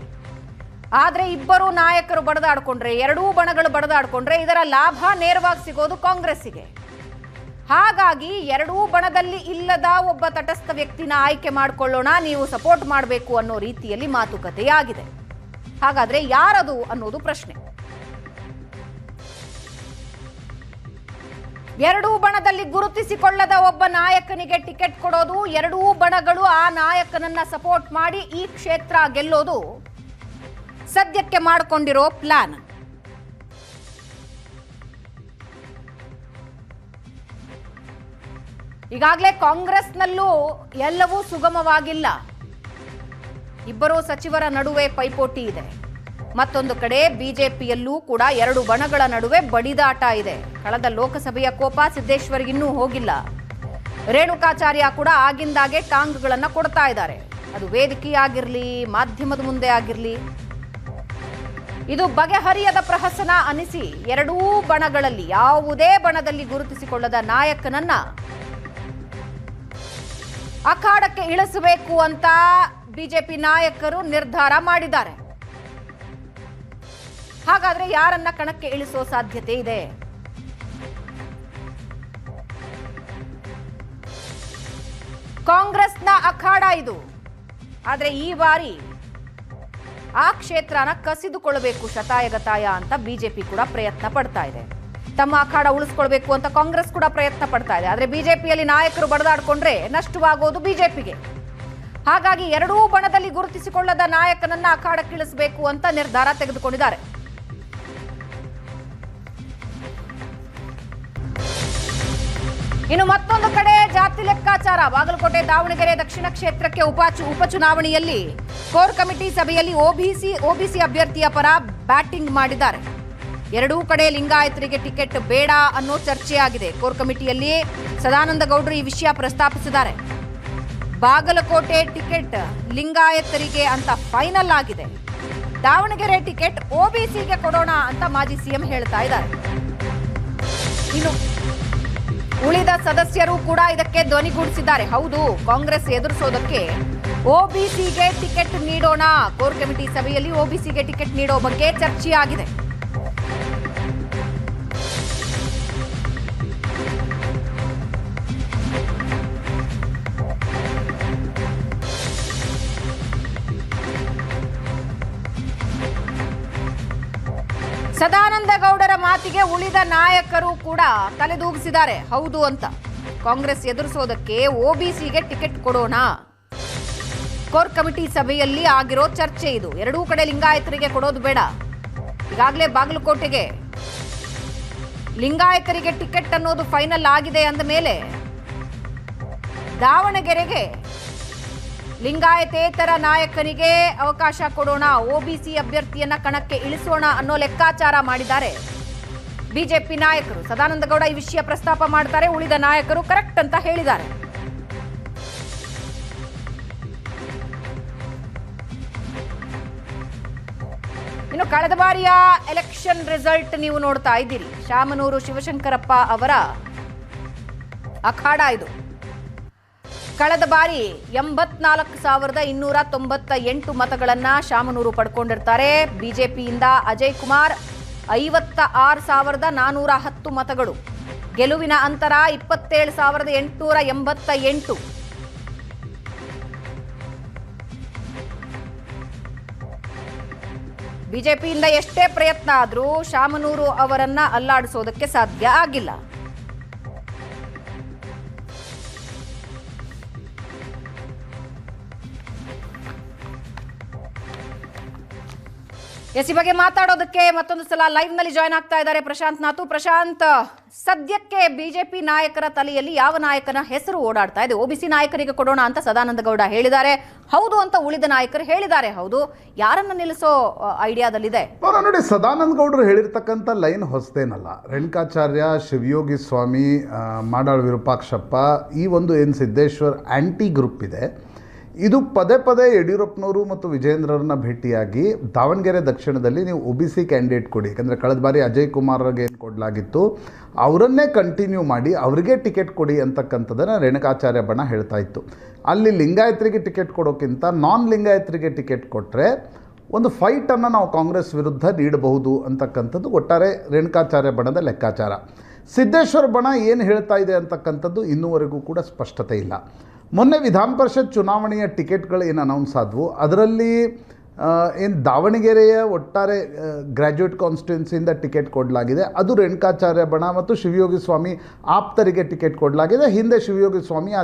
ಆದ್ರೆ ಇಬ್ಬರು ನಾಯಕರು ಬಡದಾಡ್ಕೊಂಡ್ರೆ, ಎರಡೂ ಬಣಗಳು ಬಡದಾಡ್ಕೊಂಡ್ರೆ ಇದರ ಲಾಭ ನೇರವಾಗಿ ಸಿಗೋದು ಕಾಂಗ್ರೆಸ್ಸಿಗೆ. ಹಾಗಾಗಿ ಎರಡೂ ಬಣದಲ್ಲಿ ಇಲ್ಲದ ಒಬ್ಬ ತಟಸ್ಥ ವ್ಯಕ್ತಿನ ಆಯ್ಕೆ ಮಾಡಿಕೊಳ್ಳೋಣ, ನೀವು ಸಪೋರ್ಟ್ ಮಾಡಬೇಕು ಅನ್ನೋ ರೀತಿಯಲ್ಲಿ ಮಾತುಕತೆಯಾಗಿದೆ. ಹಾಗಾದ್ರೆ ಯಾರದು ಅನ್ನೋದು ಪ್ರಶ್ನೆ. ಎರಡೂ ಬಣದಲ್ಲಿ ಗುರುತಿಸಿಕೊಳ್ಳದ ಒಬ್ಬ ನಾಯಕನಿಗೆ ಟಿಕೆಟ್ ಕೊಡೋದು, ಎರಡೂ ಬಣಗಳು ಆ ನಾಯಕನನ್ನ ಸಪೋರ್ಟ್ ಮಾಡಿ ಈ ಕ್ಷೇತ್ರ ಗೆಲ್ಲೋದು ಸದ್ಯಕ್ಕೆ ಮಾಡಿಕೊಂಡಿರೋ ಪ್ಲಾನ್. ಈಗಾಗಲೇ ಕಾಂಗ್ರೆಸ್ನಲ್ಲೂ ಎಲ್ಲವೂ ಸುಗಮವಾಗಿಲ್ಲ. ಇಬ್ಬರು ಸಚಿವರ ನಡುವೆ ಪೈಪೋಟಿ ಇದೆ. ಮತ್ತೊಂದು ಕಡೆ ಬಿಜೆಪಿಯಲ್ಲೂ ಕೂಡ ಎರಡು ಬಣಗಳ ನಡುವೆ ಬಡಿದಾಟ ಇದೆ. ಕಳೆದ ಲೋಕಸಭೆಯ ಕೋಪ ಸಿದ್ದೇಶ್ವರ್ಗಿನ್ನೂ ಹೋಗಿಲ್ಲ. ರೇಣುಕಾಚಾರ್ಯ ಕೂಡ ಆಗಿಂದಾಗೆ ಟಾಂಗ್ಗಳನ್ನ ಕೊಡ್ತಾ ಇದ್ದಾರೆ. ಅದು ವೇದಿಕೆ ಆಗಿರಲಿ, ಮಾಧ್ಯಮದ ಮುಂದೆ ಆಗಿರಲಿ, ಇದು ಬಗೆಹರಿಯದ ಪ್ರಹಸನ ಅನಿಸಿ ಎರಡೂ ಬಣಗಳಲ್ಲಿ ಯಾವುದೇ ಬಣದಲ್ಲಿ ಗುರುತಿಸಿಕೊಳ್ಳದ ನಾಯಕನನ್ನ ಅಖಾಡಕ್ಕೆ ಇಳಿಸಬೇಕು ಅಂತ ಬಿಜೆಪಿ ನಾಯಕರು ನಿರ್ಧಾರ ಮಾಡಿದ್ದಾರೆ. ಹಾಗಾದ್ರೆ ಯಾರನ್ನ ಕಣಕ್ಕೆ ಇಳಿಸೋ ಸಾಧ್ಯತೆ ಇದೆ? ಕಾಂಗ್ರೆಸ್ನ ಅಖಾಡ ಇದು. ಆದ್ರೆ ಈ ಬಾರಿ ಆ ಕ್ಷೇತ್ರನ ಕಸಿದುಕೊಳ್ಳಬೇಕು ಶತಾಯಗತಾಯ ಅಂತ ಬಿಜೆಪಿ ಕೂಡ ಪ್ರಯತ್ನ ಪಡ್ತಾ ಇದೆ. ತಮ್ಮ ಅಖಾಡ ಉಳಿಸ್ಕೊಳ್ಬೇಕು ಅಂತ ಕಾಂಗ್ರೆಸ್ ಕೂಡ ಪ್ರಯತ್ನ ಪಡ್ತಾ ಇದೆ. ಆದ್ರೆ ಬಿಜೆಪಿಯಲ್ಲಿ ನಾಯಕರು ಬಡದಾಡ್ಕೊಂಡ್ರೆ ನಷ್ಟವಾಗೋದು ಬಿಜೆಪಿಗೆ. ಹಾಗಾಗಿ ಎರಡೂ ಬಣದಲ್ಲಿ ಗುರುತಿಸಿಕೊಳ್ಳದ ನಾಯಕನನ್ನ ಅಖಾಡಕ್ಕಿಳಿಸಬೇಕು ಅಂತ ನಿರ್ಧಾರ ತೆಗೆದುಕೊಂಡಿದ್ದಾರೆ. ಇನ್ನು ಮತ್ತೊಂದು ಕಡೆ ಜಾತಿ ಲೆಕ್ಕಾಚಾರ. ಬಾಗಲಕೋಟೆ ದಾವಣಗೆರೆ ದಕ್ಷಿಣ ಕ್ಷೇತ್ರಕ್ಕೆ ಉಪಚುನಾವಣೆಯಲ್ಲಿ ಕೋರ್ ಕಮಿಟಿ ಸಭೆಯಲ್ಲಿ ಒಬಿಸಿ ಅಭ್ಯರ್ಥಿಯ ಪರ ಬ್ಯಾಟಿಂಗ್ ಮಾಡಿದ್ದಾರೆ. ಎರಡೂ ಕಡೆ ಲಿಂಗಾಯತರಿಗೆ ಟಿಕೆಟ್ ಬೇಡ ಅನ್ನೋ ಚರ್ಚೆ ಆಗಿದೆ. ಕೋರ್ ಕಮಿಟಿಯಲ್ಲಿ ಸದಾನಂದ ಗೌಡರು ಈ ವಿಷಯ ಪ್ರಸ್ತಾಪಿಸಿದ್ದಾರೆ. ಬಾಗಲಕೋಟೆ ಟಿಕೆಟ್ ಲಿಂಗಾಯತರಿಗೆ ಅಂತ ಫೈನಲ್ ಆಗಿದೆ. ದಾವಣಗೆರೆ ಟಿಕೆಟ್ ಒಬಿಸಿಗೆ ಕೊಡೋಣ ಅಂತ ಮಾಜಿ ಸಿಎಂ ಹೇಳ್ತಾ ಇದ್ದಾರೆ. ಇನ್ನು ಉಳಿದ ಸದಸ್ಯರು ಕೂಡ ಇದಕ್ಕೆ ಧ್ವನಿಗೂಡಿಸಿದ್ದಾರೆ. ಹೌದು, ಕಾಂಗ್ರೆಸ್ ಎದುರಿಸೋದಕ್ಕೆ ಒಬಿಸಿಗೆ ಟಿಕೆಟ್ ನೀಡೋಣ. ಕೋರ್ ಕಮಿಟಿ ಸಭೆಯಲ್ಲಿ ಒಬಿಸಿಗೆ ಟಿಕೆಟ್ ನೀಡೋ ಬಗ್ಗೆ ಚರ್ಚೆಯಾಗಿದೆ. ಸದಾನಂದ ಗೌಡರ ಮಾತಿಗೆ ಉಳಿದ ನಾಯಕರು ಕೂಡ ತಲೆದೂಗಿಸಿದ್ದಾರೆ. ಹೌದು ಅಂತ, ಕಾಂಗ್ರೆಸ್ ಎದುರಿಸೋದಕ್ಕೆ ಒಬಿಸಿಗೆ ಟಿಕೆಟ್ ಕೊಡೋಣ. ಕೋರ್ ಕಮಿಟಿ ಸಭೆಯಲ್ಲಿ ಆಗಿರೋ ಚರ್ಚೆ ಇದು. ಎರಡೂ ಕಡೆ ಲಿಂಗಾಯತರಿಗೆ ಕೊಡೋದು ಬೇಡ. ಈಗಾಗಲೇ ಬಾಗಲಕೋಟೆಗೆ ಲಿಂಗಾಯತರಿಗೆ ಟಿಕೆಟ್ ಅನ್ನೋದು ಫೈನಲ್ ಆಗಿದೆ ಅಂದ ಮೇಲೆ ದಾವಣಗೆರೆಗೆ ಲಿಂಗಾಯತೇತರ ನಾಯಕನಿಗೆ ಅವಕಾಶ ಕೊಡೋಣ, ಒಬಿಸಿ ಅಭ್ಯರ್ಥಿಯನ್ನ ಕಣಕ್ಕೆ ಇಳಿಸೋಣ ಅನ್ನೋ ಲೆಕ್ಕಾಚಾರ ಮಾಡಿದ್ದಾರೆ ಬಿಜೆಪಿ ನಾಯಕರು. ಸದಾನಂದ ಗೌಡ ಈ ವಿಷಯ ಪ್ರಸ್ತಾಪ ಮಾಡ್ತಾರೆ. ಉಳಿದ ನಾಯಕರು ಕರೆಕ್ಟ್ ಅಂತ ಹೇಳಿದ್ದಾರೆ. ಇನ್ನು ಕಳೆದ ಬಾರಿಯ ಎಲೆಕ್ಷನ್ ರಿಸಲ್ಟ್ ನೀವು ನೋಡ್ತಾ ಇದ್ದೀರಿ. ಶಾಮನೂರು ಶಿವಶಂಕರಪ್ಪ ಅವರ ಅಖಾಡ ಇದು. ಕಳೆದ ಬಾರಿ 84,298 ಮತಗಳನ್ನ ಶಾಮನೂರು ಪಡ್ಕೊಂಡಿರ್ತಾರೆ. ಬಿಜೆಪಿಯಿಂದ ಅಜಯ್ ಕುಮಾರ್ 56,410 ಮತಗಳು. ಗೆಲುವಿನ ಅಂತರ 27,888. ಬಿಜೆಪಿಯಿಂದ ಎಷ್ಟೇ ಪ್ರಯತ್ನ ಆದರೂ ಶಾಮನೂರು ಅವರನ್ನ ಅಲ್ಲಾಡಿಸೋದಕ್ಕೆ ಸಾಧ್ಯ ಆಗಿಲ್ಲ. ಈ ಬಗ್ಗೆ ಮಾತಾಡೋದಕ್ಕೆ ಮತ್ತೊಂದು ಸಲ ಲೈವ್ ನಲ್ಲಿ ಜಾಯ್ನ್ ಆಗ್ತಾ ಇದ್ದಾರೆ ಪ್ರಶಾಂತ್ ನಾತು. ಪ್ರಶಾಂತ್, ಸದ್ಯಕ್ಕೆ ಬಿಜೆಪಿ ನಾಯಕರ ತಲೆಯಲ್ಲಿ ಯಾವ ನಾಯಕನ ಹೆಸರು ಓಡಾಡ್ತಾ ಇದೆ? ಒಬಿಸಿ ನಾಯಕರಿಗೆ ಕೊಡೋಣ ಅಂತ ಸದಾನಂದ ಗೌಡ ಹೇಳಿದ್ದಾರೆ. ಹೌದು ಅಂತ ಉಳಿದ ನಾಯಕರು ಹೇಳಿದ್ದಾರೆ. ಹೌದು, ಯಾರನ್ನ ನಿಲ್ಲಿಸೋ ಐಡಿಯಾದಲ್ಲಿದೆ? ನೋಡಿ, ಸದಾನಂದ ಗೌಡರು ಹೇಳಿರ್ತಕ್ಕಂಥ ಲೈನ್ ಹೊಸದೇನಲ್ಲ. ರೇಣುಕಾಚಾರ್ಯ, ಶಿವಯೋಗಿ ಸ್ವಾಮಿ, ಮಾಡಾಳ್ ವಿರೂಪಾಕ್ಷಪ್ಪ, ಈ ಒಂದು ಏನು ಸಿದ್ದೇಶ್ವರ್ ಆಂಟಿ ಗ್ರೂಪ್ ಇದೆ, ಇದು ಪದೇ ಪದೇ ಯಡಿಯೂರಪ್ಪನವರು ಮತ್ತು ವಿಜೇಂದ್ರರನ್ನ ಭೇಟಿಯಾಗಿ ದಾವಣಗೆರೆ ದಕ್ಷಿಣದಲ್ಲಿ ನೀವು ಒಬಿಸಿ ಕ್ಯಾಂಡಿಡೇಟ್ ಕೊಡಿ, ಯಾಕಂದರೆ ಕಳೆದ ಬಾರಿ ಅಜಯ್ ಕುಮಾರ್ಗೆ ಏನು ಕೊಡಲಾಗಿತ್ತು ಅವರನ್ನೇ ಕಂಟಿನ್ಯೂ ಮಾಡಿ ಅವರಿಗೆ ಟಿಕೆಟ್ ಕೊಡಿ ಅಂತಕ್ಕಂಥದ್ದನ್ನು ರೇಣುಕಾಚಾರ್ಯ ಬಣ ಹೇಳ್ತಾ ಇತ್ತು. ಅಲ್ಲಿ ಲಿಂಗಾಯತರಿಗೆ ಟಿಕೆಟ್ ಕೊಡೋಕ್ಕಿಂತ ನಾನ್ ಲಿಂಗಾಯತರಿಗೆ ಟಿಕೆಟ್ ಕೊಟ್ಟರೆ ಒಂದು ಫೈಟನ್ನು ನಾವು ಕಾಂಗ್ರೆಸ್ ವಿರುದ್ಧ ನೀಡಬಹುದು ಅಂತಕ್ಕಂಥದ್ದು ಒಟ್ಟಾರೆ ರೇಣುಕಾಚಾರ್ಯ ಬಣದ ಲೆಕ್ಕಾಚಾರ. ಸಿದ್ದೇಶ್ವರ ಬಣ ಏನು ಹೇಳ್ತಾ ಇದೆ ಅಂತಕ್ಕಂಥದ್ದು ಇನ್ನೂವರೆಗೂ ಕೂಡ ಸ್ಪಷ್ಟತೆ ಇಲ್ಲ. ಮೊನ್ನೆ ವಿಧಾನ ಪರಿಷತ್ ಚುನಾವಣೆಯ ಟಿಕೆಟ್ಗಳು ಏನು ಅನೌನ್ಸ್ ಆದವು, ಅದರಲ್ಲಿ ಏನು ದಾವಣಗೆರೆಯ ಒಟ್ಟಾರೆ ಗ್ರ್ಯಾಜುಯೇಟ್ ಕಾನ್ಸ್ಟಿಟ್ಯೂನ್ಸಿಯಿಂದ ಟಿಕೆಟ್ ಕೊಡಲಾಗಿದೆ. ಅದು ರೇಣುಕಾಚಾರ್ಯ ಬಣ ಮತ್ತು ಶಿವಯೋಗಿ ಸ್ವಾಮಿ ಆಪ್ತರಿಗೆ ಟಿಕೆಟ್ ಕೊಡಲಾಗಿದೆ. ಹಿಂದೆ ಶಿವಯೋಗಿ ಸ್ವಾಮಿ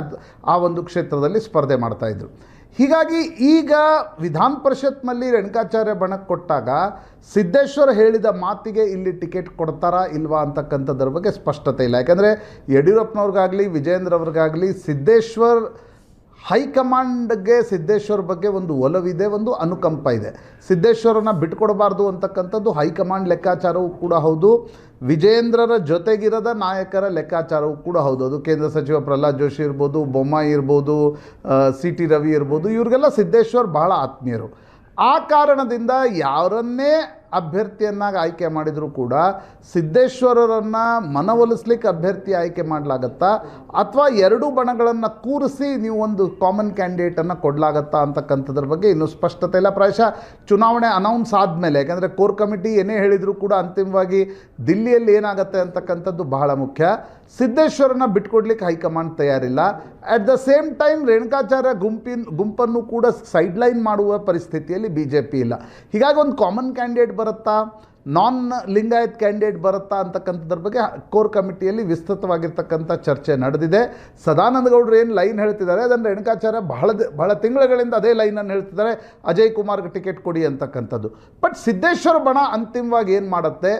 ಆ ಒಂದು ಕ್ಷೇತ್ರದಲ್ಲಿ ಸ್ಪರ್ಧೆ ಮಾಡ್ತಾಯಿದ್ರು. ಹೀಗಾಗಿ ಈಗ ವಿಧಾನ ಪರಿಷತ್ನಲ್ಲಿ ರೇಣುಕಾಚಾರ್ಯ ಬಣಕ್ಕೆ ಕೊಟ್ಟಾಗ ಸಿದ್ದೇಶ್ವರ್ ಹೇಳಿದ ಮಾತಿಗೆ ಇಲ್ಲಿ ಟಿಕೆಟ್ ಕೊಡ್ತಾರಾ ಇಲ್ವಾ ಅಂತಕ್ಕಂಥದ್ರ ಬಗ್ಗೆ ಸ್ಪಷ್ಟತೆ ಇಲ್ಲ. ಯಾಕಂದರೆ ಯಡಿಯೂರಪ್ಪನವ್ರಿಗಾಗಲಿ ವಿಜೇಂದ್ರ ಅವ್ರಿಗಾಗಲಿ ಸಿದ್ದೇಶ್ವರ್ ಹೈಕಮಾಂಡ್ಗೆ ಸಿದ್ದೇಶ್ವರ್ ಬಗ್ಗೆ ಒಂದು ಒಲವಿದೆ, ಒಂದು ಅನುಕಂಪ ಇದೆ. ಸಿದ್ದೇಶ್ವರನ್ನ ಬಿಟ್ಕೊಡಬಾರ್ದು ಅಂತಕ್ಕಂಥದ್ದು ಹೈಕಮಾಂಡ್ ಲೆಕ್ಕಾಚಾರವೂ ಕೂಡ ಹೌದು, ವಿಜೇಂದ್ರರ ಜೊತೆಗಿರದ ನಾಯಕರ ಲೆಕ್ಕಾಚಾರವೂ ಕೂಡ ಹೌದು. ಅದು ಕೇಂದ್ರ ಸಚಿವ ಪ್ರಹ್ಲಾದ್ ಜೋಶಿ ಇರ್ಬೋದು, ಬೊಮ್ಮಾಯಿ ಇರ್ಬೋದು, CT ರವಿ ಇರ್ಬೋದು, ಇವ್ರಿಗೆಲ್ಲ ಸಿದ್ದೇಶ್ವರ್ ಬಹಳ ಆತ್ಮೀಯರು. ಆ ಕಾರಣದಿಂದ ಯಾರನ್ನೇ ಅಭ್ಯರ್ಥಿಯನ್ನಾಗಿ ಆಯ್ಕೆ ಮಾಡಿದರೂ ಕೂಡ ಸಿದ್ದೇಶ್ವರರನ್ನು ಮನವೊಲಿಸ್ಲಿಕ್ಕೆ ಅಭ್ಯರ್ಥಿ ಆಯ್ಕೆ ಮಾಡಲಾಗತ್ತಾ ಅಥವಾ ಎರಡೂ ಬಣಗಳನ್ನು ಕೂರಿಸಿ ನೀವು ಒಂದು ಕಾಮನ್ ಕ್ಯಾಂಡಿಡೇಟನ್ನು ಕೊಡಲಾಗತ್ತಾ ಅಂತಕ್ಕಂಥದ್ರ ಬಗ್ಗೆ ಇನ್ನೂ ಸ್ಪಷ್ಟತೆ ಇಲ್ಲ. ಪ್ರಾಯಶಃ ಚುನಾವಣೆ ಅನೌನ್ಸ್ ಆದಮೇಲೆ, ಯಾಕಂದರೆ ಕೋರ್ ಕಮಿಟಿ ಏನೇ ಹೇಳಿದರೂ ಕೂಡ ಅಂತಿಮವಾಗಿ ದಿಲ್ಲಿಯಲ್ಲಿ ಏನಾಗುತ್ತೆ ಅಂತಕ್ಕಂಥದ್ದು ಬಹಳ ಮುಖ್ಯ. ಸಿದ್ದೇಶ್ವರನ್ನ ಬಿಟ್ಕೊಡ್ಲಿಕ್ಕೆ ಹೈಕಮಾಂಡ್ ತಯಾರಿಲ್ಲ. At the same time Renukacharya ಗುಂಪನ್ನು ಕೂಡ ಸೈಡ್ಲೈನ್ ಮಾಡುವ ಪರಿಸ್ಥಿತಿಯಲ್ಲಿ BJP ಇಲ್ಲ. ಹೀಗಾಗಿ ಒಂದು ಕಾಮನ್ ಕ್ಯಾಂಡಿಡೇಟ್ ಬರುತ್ತಾ, ನಾನ್ ಲಿಂಗಾಯತ್ ಕ್ಯಾಂಡಿಡೇಟ್ ಬರುತ್ತಾ ಅಂತಕ್ಕಂಥದ್ರ ಬಗ್ಗೆ ಕೋರ್ ಕಮಿಟಿಯಲ್ಲಿ ವಿಸ್ತೃತವಾಗಿರ್ತಕ್ಕಂಥ ಚರ್ಚೆ ನಡೆದಿದೆ. ಸದಾನಂದ ಗೌಡರು ಏನು ಲೈನ್ ಹೇಳ್ತಿದ್ದಾರೆ ಅದನ್ನು ರೇಣುಕಾಚಾರ್ಯ ಬಹಳ ತಿಂಗಳುಗಳಿಂದ ಅದೇ ಲೈನನ್ನು ಹೇಳ್ತಿದ್ದಾರೆ, ಅಜಯ್ ಕುಮಾರ್ಗೆ ಟಿಕೆಟ್ ಕೊಡಿ ಅಂತಕ್ಕಂಥದ್ದು. ಬಟ್ ಸಿದ್ದೇಶ್ವರ ಬಣ ಅಂತಿಮವಾಗಿ ಏನು ಮಾಡುತ್ತೆ,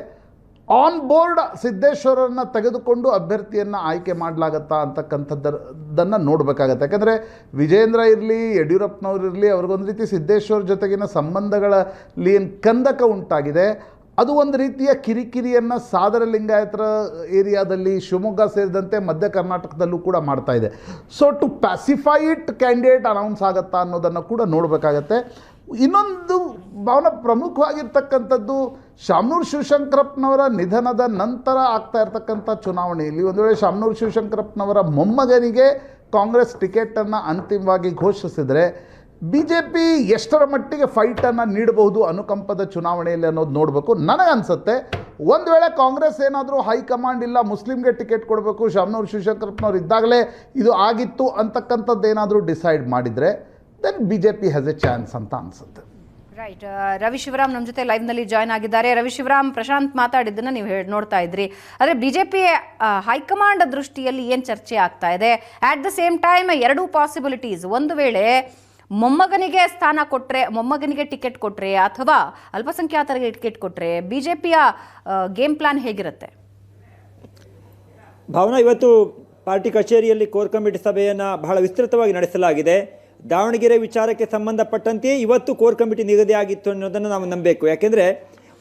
ಆನ್ ಬೋರ್ಡ್ ಸಿದ್ದೇಶ್ವರನ್ನ ತೆಗೆದುಕೊಂಡು ಅಭ್ಯರ್ಥಿಯನ್ನು ಆಯ್ಕೆ ಮಾಡಲಾಗತ್ತಾ ಅಂತಕ್ಕಂಥದ್ದನ್ನು ನೋಡಬೇಕಾಗತ್ತೆ. ಯಾಕಂದರೆ ವಿಜೇಂದ್ರ ಇರಲಿ, ಯಡಿಯೂರಪ್ಪನವ್ರು ಇರಲಿ, ಅವ್ರಿಗೊಂದು ರೀತಿ ಸಿದ್ದೇಶ್ವರ ಜೊತೆಗಿನ ಸಂಬಂಧಗಳಲ್ಲಿ ಏನು ಕಂದಕ ಉಂಟಾಗಿದೆ, ಅದು ಒಂದು ರೀತಿಯ ಕಿರಿಕಿರಿಯನ್ನು ಸಾದರ ಲಿಂಗಾಯತರ ಏರಿಯಾದಲ್ಲಿ, ಶಿವಮೊಗ್ಗ ಸೇರಿದಂತೆ ಮಧ್ಯ ಕರ್ನಾಟಕದಲ್ಲೂ ಕೂಡ ಮಾಡ್ತಾ ಇದೆ. So to pacify it candidate announce ಆಗುತ್ತಾ ಅನ್ನೋದನ್ನು ಕೂಡ ನೋಡಬೇಕಾಗತ್ತೆ. ಇನ್ನೊಂದು ಭಾವನ ಪ್ರಮುಖವಾಗಿರ್ತಕ್ಕಂಥದ್ದು, ಶಾಮನೂರು ಶಿವಶಂಕರಪ್ಪನವರ ನಿಧನದ ನಂತರ ಆಗ್ತಾ ಇರ್ತಕ್ಕಂಥ ಚುನಾವಣೆಯಲ್ಲಿ ಒಂದು ವೇಳೆ ಶಾಮನೂರು ಶಿವಶಂಕರಪ್ಪನವರ ಮೊಮ್ಮಗನಿಗೆ ಕಾಂಗ್ರೆಸ್ ಟಿಕೆಟನ್ನು ಅಂತಿಮವಾಗಿ ಘೋಷಿಸಿದರೆ BJP ಎಷ್ಟರ ಮಟ್ಟಿಗೆ ಫೈಟನ್ನು ನೀಡಬಹುದು ಅನುಕಂಪದ ಚುನಾವಣೆಯಲ್ಲಿ ಅನ್ನೋದು ನೋಡಬೇಕು. ನನಗನ್ಸುತ್ತೆ ಒಂದು ವೇಳೆ ಕಾಂಗ್ರೆಸ್ ಏನಾದರೂ ಹೈಕಮಾಂಡ್ ಇಲ್ಲ, ಮುಸ್ಲಿಮ್ಗೆ ಟಿಕೆಟ್ ಕೊಡಬೇಕು, ಶಾಮನೂರು ಶಿವಶಂಕರಪ್ಪನವ್ರು ಇದ್ದಾಗಲೇ ಇದು ಆಗಿತ್ತು ಅಂತಕ್ಕಂಥದ್ದು ಏನಾದರೂ ಡಿಸೈಡ್ ಮಾಡಿದರೆ then BJP has a chance ಅಂತ ಅನಿಸುತ್ತೆ. ರೈಟ್. ರವಿ ಶಿವರಾಮ್ ನಮ್ಮ ಜೊತೆ ಲೈವ್ನಲ್ಲಿ ಜಾಯ್ನ್ ಆಗಿದ್ದಾರೆ. ರವಿ ಶಿವರಾಮ್, ಪ್ರಶಾಂತ್ ಮಾತಾಡಿದ್ದನ್ನು ನೀವು ನೋಡ್ತಾ ಇದ್ರಿ. ಆದರೆ BJP ಹೈಕಮಾಂಡ್ ದೃಷ್ಟಿಯಲ್ಲಿ ಏನು ಚರ್ಚೆ ಆಗ್ತಾ ಇದೆ? ಆಟ್ ದ ಸೇಮ್ ಟೈಮ್ ಎರಡೂ ಪಾಸಿಬಿಲಿಟೀಸ್, ಒಂದು ವೇಳೆ ಮೊಮ್ಮಗನಿಗೆ ಸ್ಥಾನ ಕೊಟ್ಟರೆ, ಮೊಮ್ಮಗನಿಗೆ ಟಿಕೆಟ್ ಕೊಟ್ಟರೆ ಅಥವಾ ಅಲ್ಪಸಂಖ್ಯಾತರಿಗೆ ಟಿಕೆಟ್ ಕೊಟ್ಟರೆ BJPಯ ಗೇಮ್ ಪ್ಲಾನ್ ಹೇಗಿರುತ್ತೆ? ಭಾವನಾ, ಇವತ್ತು ಪಾರ್ಟಿ ಕಚೇರಿಯಲ್ಲಿ ಕೋರ್ ಕಮಿಟಿ ಸಭೆಯನ್ನು ಬಹಳ ವಿಸ್ತೃತವಾಗಿ ನಡೆಸಲಾಗಿದೆ. ದಾವಣಗೆರೆ ವಿಚಾರಕ್ಕೆ ಸಂಬಂಧಪಟ್ಟಂತೆಯೇ ಇವತ್ತು ಕೋರ್ ಕಮಿಟಿ ನಿಗದಿಯಾಗಿತ್ತು ಅನ್ನೋದನ್ನು ನಾವು ನಂಬಬೇಕು. ಯಾಕೆಂದರೆ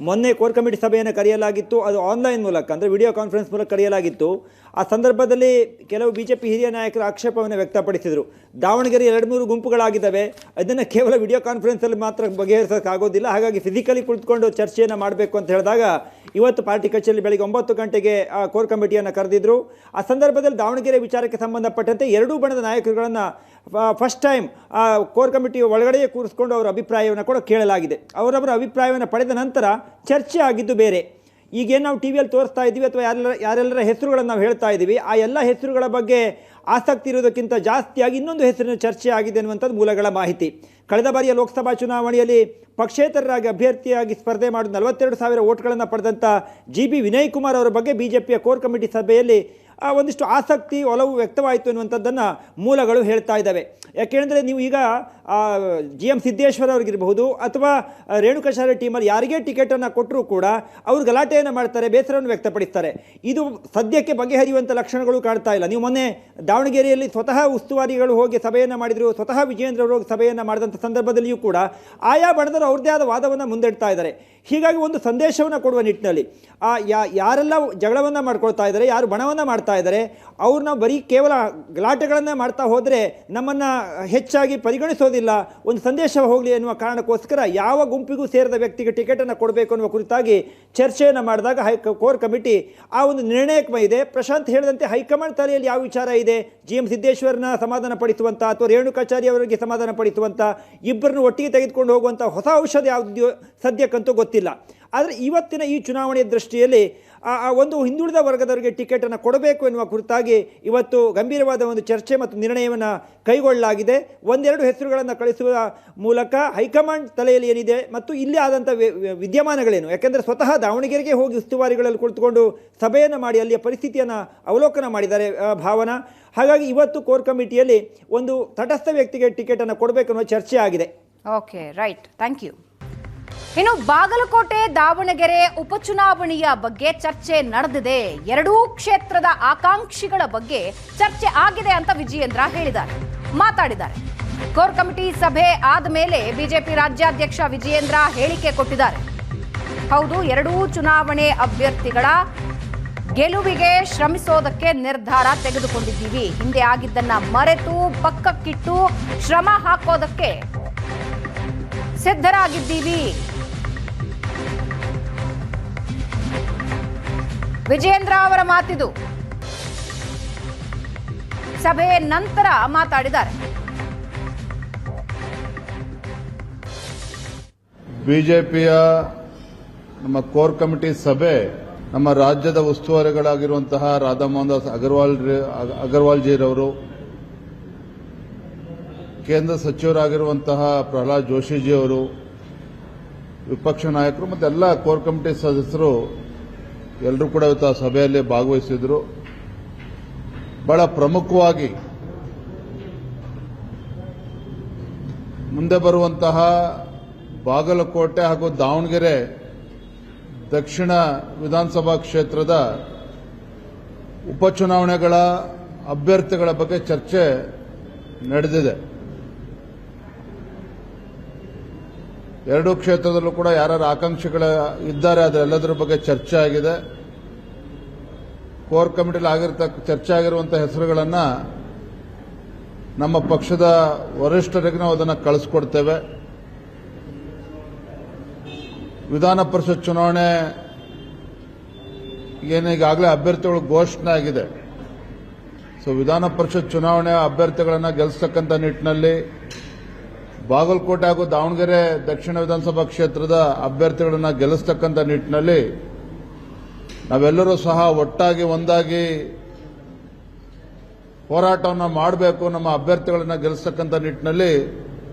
ಮೊನ್ನೆ ಕೋರ್ ಕಮಿಟಿ ಸಭೆಯನ್ನು ಕರೆಯಲಾಗಿತ್ತು, ಅದು ಆನ್ಲೈನ್ ಮೂಲಕ, ಅಂದರೆ ವಿಡಿಯೋ ಕಾನ್ಫರೆನ್ಸ್ ಮೂಲಕ ಕರೆಯಲಾಗಿತ್ತು. ಆ ಸಂದರ್ಭದಲ್ಲಿ ಕೆಲವು BJP ಹಿರಿಯ ನಾಯಕರು ಆಕ್ಷೇಪವನ್ನು ವ್ಯಕ್ತಪಡಿಸಿದರು. ದಾವಣಗೆರೆ 2-3 ಗುಂಪುಗಳಾಗಿದ್ದಾವೆ, ಅದನ್ನು ಕೇವಲ ವಿಡಿಯೋ ಕಾನ್ಫರೆನ್ಸಲ್ಲಿ ಮಾತ್ರ ಬಗೆಹರಿಸೋಕ್ಕಾಗೋದಿಲ್ಲ, ಹಾಗಾಗಿ ಫಿಸಿಕಲಿ ಕುಳಿತುಕೊಂಡು ಚರ್ಚೆಯನ್ನು ಮಾಡಬೇಕು ಅಂತ ಹೇಳಿದಾಗ ಇವತ್ತು ಪಾರ್ಟಿ ಕಚೇರಿಯಲ್ಲಿ ಬೆಳಗ್ಗೆ 9 ಗಂಟೆಗೆ ಆ ಕೋರ್ ಕಮಿಟಿಯನ್ನು ಕರೆದಿದ್ದರು. ಆ ಸಂದರ್ಭದಲ್ಲಿ ದಾವಣಗೆರೆ ವಿಚಾರಕ್ಕೆ ಸಂಬಂಧಪಟ್ಟಂತೆ ಎರಡೂ ಬಣದ ನಾಯಕರುಗಳನ್ನು ಫಸ್ಟ್ ಟೈಮ್ ಆ ಕೋರ್ ಕಮಿಟಿ ಒಳಗಡೆಯೇ ಕೂರಿಸ್ಕೊಂಡು ಅವರ ಅಭಿಪ್ರಾಯವನ್ನು ಕೂಡ ಕೇಳಲಾಗಿದೆ. ಅವರವರ ಅಭಿಪ್ರಾಯವನ್ನು ಪಡೆದ ನಂತರ ಚರ್ಚೆ ಆಗಿದ್ದು ಬೇರೆ. ಈಗೇನು ನಾವು ಟಿವಿಯಲ್ಲಿ ತೋರಿಸ್ತಾ ಇದ್ದೀವಿ ಅಥವಾ ಯಾರೆಲ್ಲರ ಹೆಸರುಗಳನ್ನು ನಾವು ಹೇಳ್ತಾ ಇದ್ದೀವಿ, ಆ ಎಲ್ಲ ಹೆಸರುಗಳ ಬಗ್ಗೆ ಆಸಕ್ತಿ ಇರೋದಕ್ಕಿಂತ ಜಾಸ್ತಿಯಾಗಿ ಇನ್ನೊಂದು ಹೆಸರಿನ ಚರ್ಚೆ ಆಗಿದೆ ಅನ್ನುವಂಥದ್ದು ಮೂಲಗಳ ಮಾಹಿತಿ. ಕಳೆದ ಬಾರಿಯ ಲೋಕಸಭಾ ಚುನಾವಣೆಯಲ್ಲಿ ಪಕ್ಷೇತರರಾಗಿ ಅಭ್ಯರ್ಥಿಯಾಗಿ ಸ್ಪರ್ಧೆ ಮಾಡಿ 42,000 ಓಟ್ಗಳನ್ನು ಪಡೆದಂಥ GB ವಿನಯ್ ಕುಮಾರ್ ಅವರ ಬಗ್ಗೆ BJPಯ ಕೋರ್ ಕಮಿಟಿ ಸಭೆಯಲ್ಲಿ ಒಂದಿಷ್ಟು ಆಸಕ್ತಿ, ಒಲವು ವ್ಯಕ್ತವಾಯಿತು ಅನ್ನುವಂಥದ್ದನ್ನು ಮೂಲಗಳು ಹೇಳ್ತಾ ಇದ್ದಾವೆ. ಯಾಕೆಂದರೆ ನೀವು ಈಗ GM ಸಿದ್ದೇಶ್ವರ ಅವ್ರಿಗಿರಬಹುದು ಅಥವಾ ರೇಣುಕಾಚಾರ್ಯ ಟೀಮಲ್ಲಿ ಯಾರಿಗೇ ಟಿಕೆಟನ್ನು ಕೊಟ್ಟರೂ ಕೂಡ ಅವರು ಗಲಾಟೆಯನ್ನು ಮಾಡ್ತಾರೆ, ಬೇಸರವನ್ನು ವ್ಯಕ್ತಪಡಿಸ್ತಾರೆ. ಇದು ಸದ್ಯಕ್ಕೆ ಬಗೆಹರಿಯುವಂಥ ಲಕ್ಷಣಗಳು ಕಾಣ್ತಾ ಇಲ್ಲ. ನೀವು ಮೊನ್ನೆ ದಾವಣಗೆರೆಯಲ್ಲಿ ಸ್ವತಃ ಉಸ್ತುವಾರಿಗಳು ಹೋಗಿ ಸಭೆಯನ್ನು ಮಾಡಿದರು, ಸ್ವತಃ ವಿಜೇಂದ್ರ ಅವರು ಹೋಗಿ ಸಭೆಯನ್ನು ಮಾಡಿದಂಥ ಸಂದರ್ಭದಲ್ಲಿಯೂ ಕೂಡ ಆಯಾ ಬಣದರು ಅವ್ರದ್ದೇ ಆದ ವಾದವನ್ನು ಮುಂದಿಡ್ತಾ ಇದ್ದಾರೆ. ಹೀಗಾಗಿ ಒಂದು ಸಂದೇಶವನ್ನು ಕೊಡುವ ನಿಟ್ಟಿನಲ್ಲಿ ಯಾರೆಲ್ಲ ಜಗಳವನ್ನು ಮಾಡ್ಕೊಳ್ತಾ ಇದ್ದಾರೆ, ಯಾರು ಬಣವನ್ನು ಮಾಡ್ತಾ ಇದ್ದಾರೆ, ಅವ್ರನ್ನ ಬರೀ ಕೇವಲ ಗಲಾಟೆಗಳನ್ನೇ ಮಾಡ್ತಾ ಹೋದರೆ ನಮ್ಮನ್ನು ಹೆಚ್ಚಾಗಿ ಪರಿಗಣಿಸೋದಿಲ್ಲ, ಒಂದು ಸಂದೇಶ ಹೋಗಲಿ ಎನ್ನುವ ಕಾರಣಕ್ಕೋಸ್ಕರ ಯಾವ ಗುಂಪಿಗೂ ಸೇರಿದ ವ್ಯಕ್ತಿಗೆ ಟಿಕೆಟನ್ನು ಕೊಡಬೇಕು ಅನ್ನುವ ಕುರಿತಾಗಿ ಚರ್ಚೆಯನ್ನು ಮಾಡಿದಾಗ ಕೋರ್ ಕಮಿಟಿ ಆ ಒಂದು ನಿರ್ಣಯಕ್ಕೆ ಇದೆ. ಪ್ರಶಾಂತ್ ಹೇಳಿದಂತೆ ಹೈಕಮಾಂಡ್ ತಲೆಯಲ್ಲಿ ಯಾವ ವಿಚಾರ ಇದೆ, GM ಸಿದ್ದೇಶ್ವರನ ಸಮಾಧಾನ ಪಡಿಸುವಂಥ ಅಥವಾ ರೇಣುಕಾಚಾರ್ಯ ಅವರಿಗೆ ಸಮಾಧಾನ ಪಡಿಸುವಂಥ, ಇಬ್ಬರನ್ನು ಒಟ್ಟಿಗೆ ತೆಗೆದುಕೊಂಡು ಹೋಗುವಂಥ ಹೊಸ ಔಷಧ ಯಾವುದೋ ಸದ್ಯಕ್ಕಂತೂ ಗೊತ್ತಿಲ್ಲ. ಆದರೆ ಇವತ್ತಿನ ಈ ಚುನಾವಣೆಯ ದೃಷ್ಟಿಯಲ್ಲಿ ಒಂದು ಹಿಂದುಳಿದ ವರ್ಗದವರಿಗೆ ಟಿಕೆಟನ್ನು ಕೊಡಬೇಕು ಎನ್ನುವ ಕುರಿತಾಗಿ ಇವತ್ತು ಗಂಭೀರವಾದ ಒಂದು ಚರ್ಚೆ ಮತ್ತು ನಿರ್ಣಯವನ್ನು ಕೈಗೊಳ್ಳಲಾಗಿದೆ. ಒಂದೆರಡು ಹೆಸರುಗಳನ್ನು ಕಳಿಸುವ ಮೂಲಕ ಹೈಕಮಾಂಡ್ ತಲೆಯಲ್ಲಿ ಏನಿದೆ ಮತ್ತು ಇಲ್ಲಿ ಆದಂಥ ವಿದ್ಯಮಾನಗಳೇನು, ಯಾಕೆಂದರೆ ಸ್ವತಃ ದಾವಣಗೆರೆಗೆ ಹೋಗಿ ಉಸ್ತುವಾರಿಗಳಲ್ಲಿ ಕುಳಿತುಕೊಂಡು ಸಭೆಯನ್ನು ಮಾಡಿ ಅಲ್ಲಿಯ ಪರಿಸ್ಥಿತಿಯನ್ನು ಅವಲೋಕನ ಮಾಡಿದ್ದಾರೆ ಭಾವನಾ. ಹಾಗಾಗಿ ಇವತ್ತು ಕೋರ್ ಕಮಿಟಿಯಲ್ಲಿ ಒಂದು ತಟಸ್ಥ ವ್ಯಕ್ತಿಗೆ ಟಿಕೆಟನ್ನು ಕೊಡಬೇಕು ಅನ್ನೋ ಚರ್ಚೆ ಆಗಿದೆ. Okay, right, thank you. ಇನ್ನು ಬಾಗಲಕೋಟೆ ದಾವಣಗೆರೆ ಉಪಚುನಾವಣೆಯ ಬಗ್ಗೆ ಚರ್ಚೆ ನಡೆದಿದೆ. ಎರಡೂ ಕ್ಷೇತ್ರದ ಆಕಾಂಕ್ಷಿಗಳ ಬಗ್ಗೆ ಚರ್ಚೆ ಆಗಿದೆ ಅಂತ ವಿಜಯೇಂದ್ರ ಮಾತಾಡಿದ್ದಾರೆ. ಕೋರ್ ಕಮಿಟಿ ಸಭೆ ಆದ ಮೇಲೆ ಬಿಜೆಪಿ ರಾಜ್ಯಾಧ್ಯಕ್ಷ ವಿಜಯೇಂದ್ರ ಹೇಳಿಕೆ ಕೊಟ್ಟಿದ್ದಾರೆ. ಹೌದು, ಎರಡೂ ಚುನಾವಣೆ ಅಭ್ಯರ್ಥಿಗಳ ಗೆಲುವಿಗೆ ಶ್ರಮಿಸೋದಕ್ಕೆ ನಿರ್ಧಾರ ತೆಗೆದುಕೊಂಡಿದ್ದೀವಿ. ಹಿಂದೆ ಆಗಿದ್ದನ್ನ ಮರೆತು ಪಕ್ಕಕ್ಕಿಟ್ಟು ಶ್ರಮ ಹಾಕೋದಕ್ಕೆ ಸಿದ್ಧರಾಗಿದ್ದೀವಿ. ವಿಜಯೇಂದ್ರ ಅವರ ಮಾತಿದು. ಸಭೆ ನಂತರ ಮಾತಾಡಿದ್ದಾರೆ. ಬಿಜೆಪಿಯ ನಮ್ಮ ಕೋರ್ ಕಮಿಟಿ ಸಭೆ ನಮ್ಮ ರಾಜ್ಯದ ಉಸ್ತುವಾರಿಗಳಾಗಿರುವಂತಹ ರಾಧಾ ಮೋಹನ್ ದಾಸ್ ಅಗರ್ವಾಲ್ ಜಿರವರು, ಕೇಂದ್ರ ಸಚಿವರಾಗಿರುವಂತಹ ಪ್ರಹ್ಲಾದ್ ಜೋಶಿಜಿ ಅವರು, ವಿಪಕ್ಷ ನಾಯಕರು ಮತ್ತು ಎಲ್ಲ ಕೋರ್ ಕಮಿಟಿ ಸದಸ್ಯರು ಎಲ್ಲರೂ ಕೂಡ ಇವತ್ತು ಆ ಸಭೆಯಲ್ಲಿ ಭಾಗವಹಿಸಿದ್ರು. ಬಹಳ ಪ್ರಮುಖವಾಗಿ ಮುಂದೆ ಬರುವಂತಹ ಬಾಗಲಕೋಟೆ ಹಾಗೂ ದಾವಣಗೆರೆ ದಕ್ಷಿಣ ವಿಧಾನಸಭಾ ಕ್ಷೇತ್ರದ ಉಪಚುನಾವಣೆಗಳ ಅಭ್ಯರ್ಥಿಗಳ ಬಗ್ಗೆ ಚರ್ಚೆ ನಡೆದಿದೆ. ಎರಡೂ ಕ್ಷೇತ್ರದಲ್ಲೂ ಕೂಡ ಯಾರ್ಯಾರು ಆಕಾಂಕ್ಷಿಗಳ ಇದ್ದಾರೆ ಅದೆಲ್ಲದರ ಬಗ್ಗೆ ಚರ್ಚೆ ಆಗಿದೆ. ಕೋರ್ ಕಮಿಟಿಯಲ್ಲಿ ಚರ್ಚೆ ಆಗಿರುವಂತಹ ಹೆಸರುಗಳನ್ನು ನಮ್ಮ ಪಕ್ಷದ ವರಿಷ್ಠರಿಗೆ ನಾವು ಅದನ್ನು ಕಳಿಸ್ಕೊಡ್ತೇವೆ. ವಿಧಾನ ಪರಿಷತ್ ಚುನಾವಣೆ ಏನೀಗಾಗಲೇ ಅಭ್ಯರ್ಥಿಗಳು ಘೋಷಣೆ ಆಗಿದೆ. ಸೊ ವಿಧಾನ ಪರಿಷತ್ ಚುನಾವಣೆ ಅಭ್ಯರ್ಥಿಗಳನ್ನು ಗೆಲ್ಲಿಸತಕ್ಕಂಥ ನಿಟ್ಟಿನಲ್ಲಿ ಬಾಗಲಕೋಟೆ ಹಾಗೂ ದಾವಣಗೆರೆ ದಕ್ಷಿಣ ವಿಧಾನಸಭಾ ಕ್ಷೇತ್ರದ ಅಭ್ಯರ್ಥಿಗಳನ್ನು ಗೆಲ್ಲಿಸತಕ್ಕಂಥ ನಿಟ್ಟಿನಲ್ಲಿ ನಾವೆಲ್ಲರೂ ಸಹ ಒಟ್ಟಾಗಿ ಒಂದಾಗಿ ಹೋರಾಟವನ್ನು ಮಾಡಬೇಕು. ನಮ್ಮ ಅಭ್ಯರ್ಥಿಗಳನ್ನು ಗೆಲ್ಲಿಸತಕ್ಕಂಥ ನಿಟ್ಟಿನಲ್ಲಿ